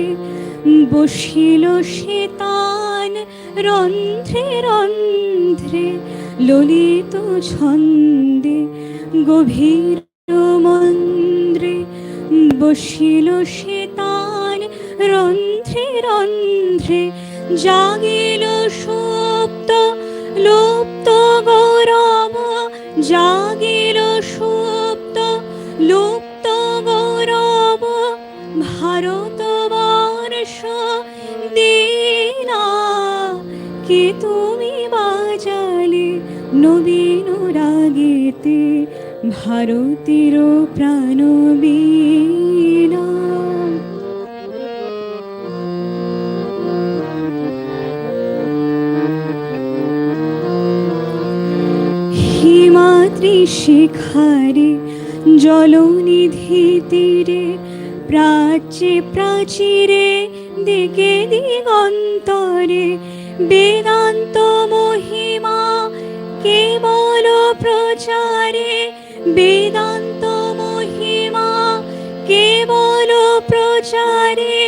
S8: বসিল সে তান রন্ধ্রে রন্ধ্রে। ললিত ছন্দে গভীর মন্দ্রে বসিল সে তান রন্ধ্রে রন্ধ্রে। জাগিল সুপ্ত লুপ্ত গৌরব, জাগিল সুপ্ত লুপ্ত গৌরব ভারতবর্ষ দীনা। কে তুমি বাজালে নবীন রাগেতে ভারতের প্রাণ বীণা। হিমাদ্রি ত্রিশিখারে জলনিধি তীরে প্রাচ্যে প্রাচীরে দিকে দিগন্তরে বেদান্ত মহিমা কেবল প্রচারে বেদান্ত মহিমা কেবল প্রচারে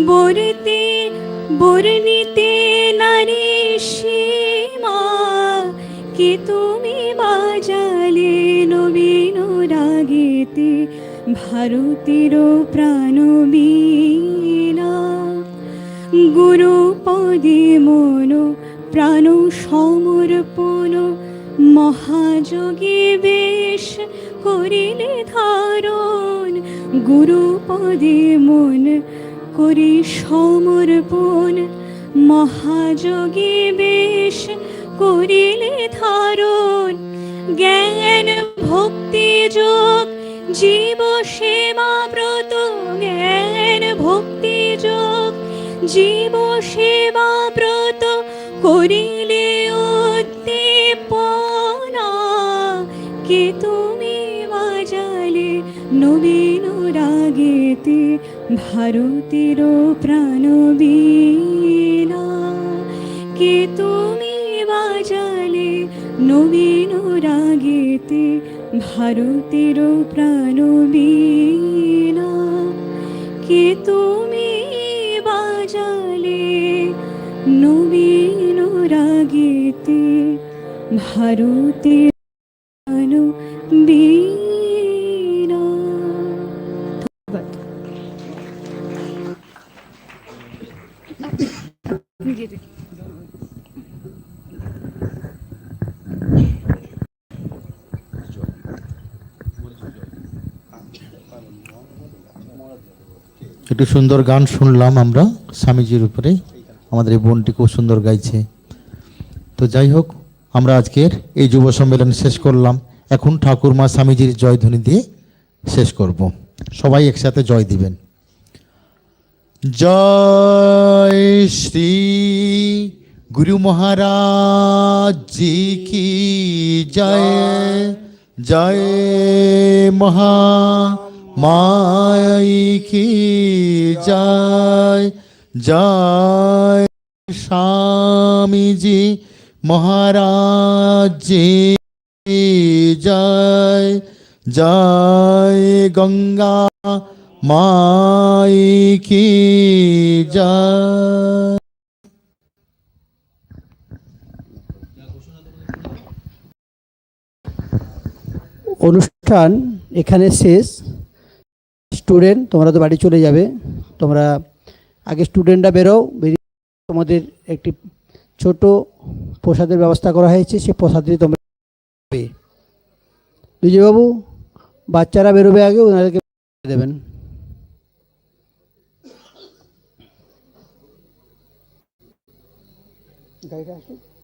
S8: বর্তে বর্ণিতে নারী সীমা কি তুমি বাজালে নবীন রাগেতে ভারতের প্রাণ বীণা গুরু পদে মন প্রাণ সমর্পণ মহাযোগে বেশ করিলে ধারণ গুরু পদে মন করি সমর্পণ মহাযোগে বেশ করিলে ধারণ জ্ঞান ভক্তি যোগ জীব সেবা ব্রত জ্ঞান ভক্তি যোগ জীব সেবা ব্রত করিলে উদ্দীপনা কে তুমি বাজালে নবীন রাগেতে ভারতের প্রাণ বীণা কে তুমি বাজালে নবীন রাগেতে ভারতের প্রাণ বীণা কে তুমি বাজালে নবীন রাগেতে ভারতের প্রাণ বীণা।
S2: একটু সুন্দর গান শুনলাম আমরা স্বামীজির উপরে, আমাদের এই বোনটি খুব সুন্দর গাইছে। তো যাই হোক, আমরা আজকের এই যুব সম্মেলন শেষ করলাম। এখন ঠাকুরমা স্বামীজির জয়ধ্বনি দিয়ে শেষ করব। সবাই একসাথে জয় দিবেন। জয় শ্রী গুরু মহারাজ জি কি জয়, জয় মহা মাই কি জয়, জয় স্বামীজি মহারাজ জি জয়, জয় গঙ্গা মাই কি জয়।
S1: অনুষ্ঠান এখানে শেষ। স্টুডেন্ট তোমরা তো বাড়ি চলে যাবে, তোমরা আগে স্টুডেন্টরা বেরো, বেরিয়ে তোমাদের একটি ছোট প্রসাদের ব্যবস্থা করা হয়েছে, সেই প্রসাদ দিয়ে তোমরা বিজয়বাবু বাচ্চারা বেরোবে আগে, ওনাদেরকে দেবেন। গাড়িটা আসুক।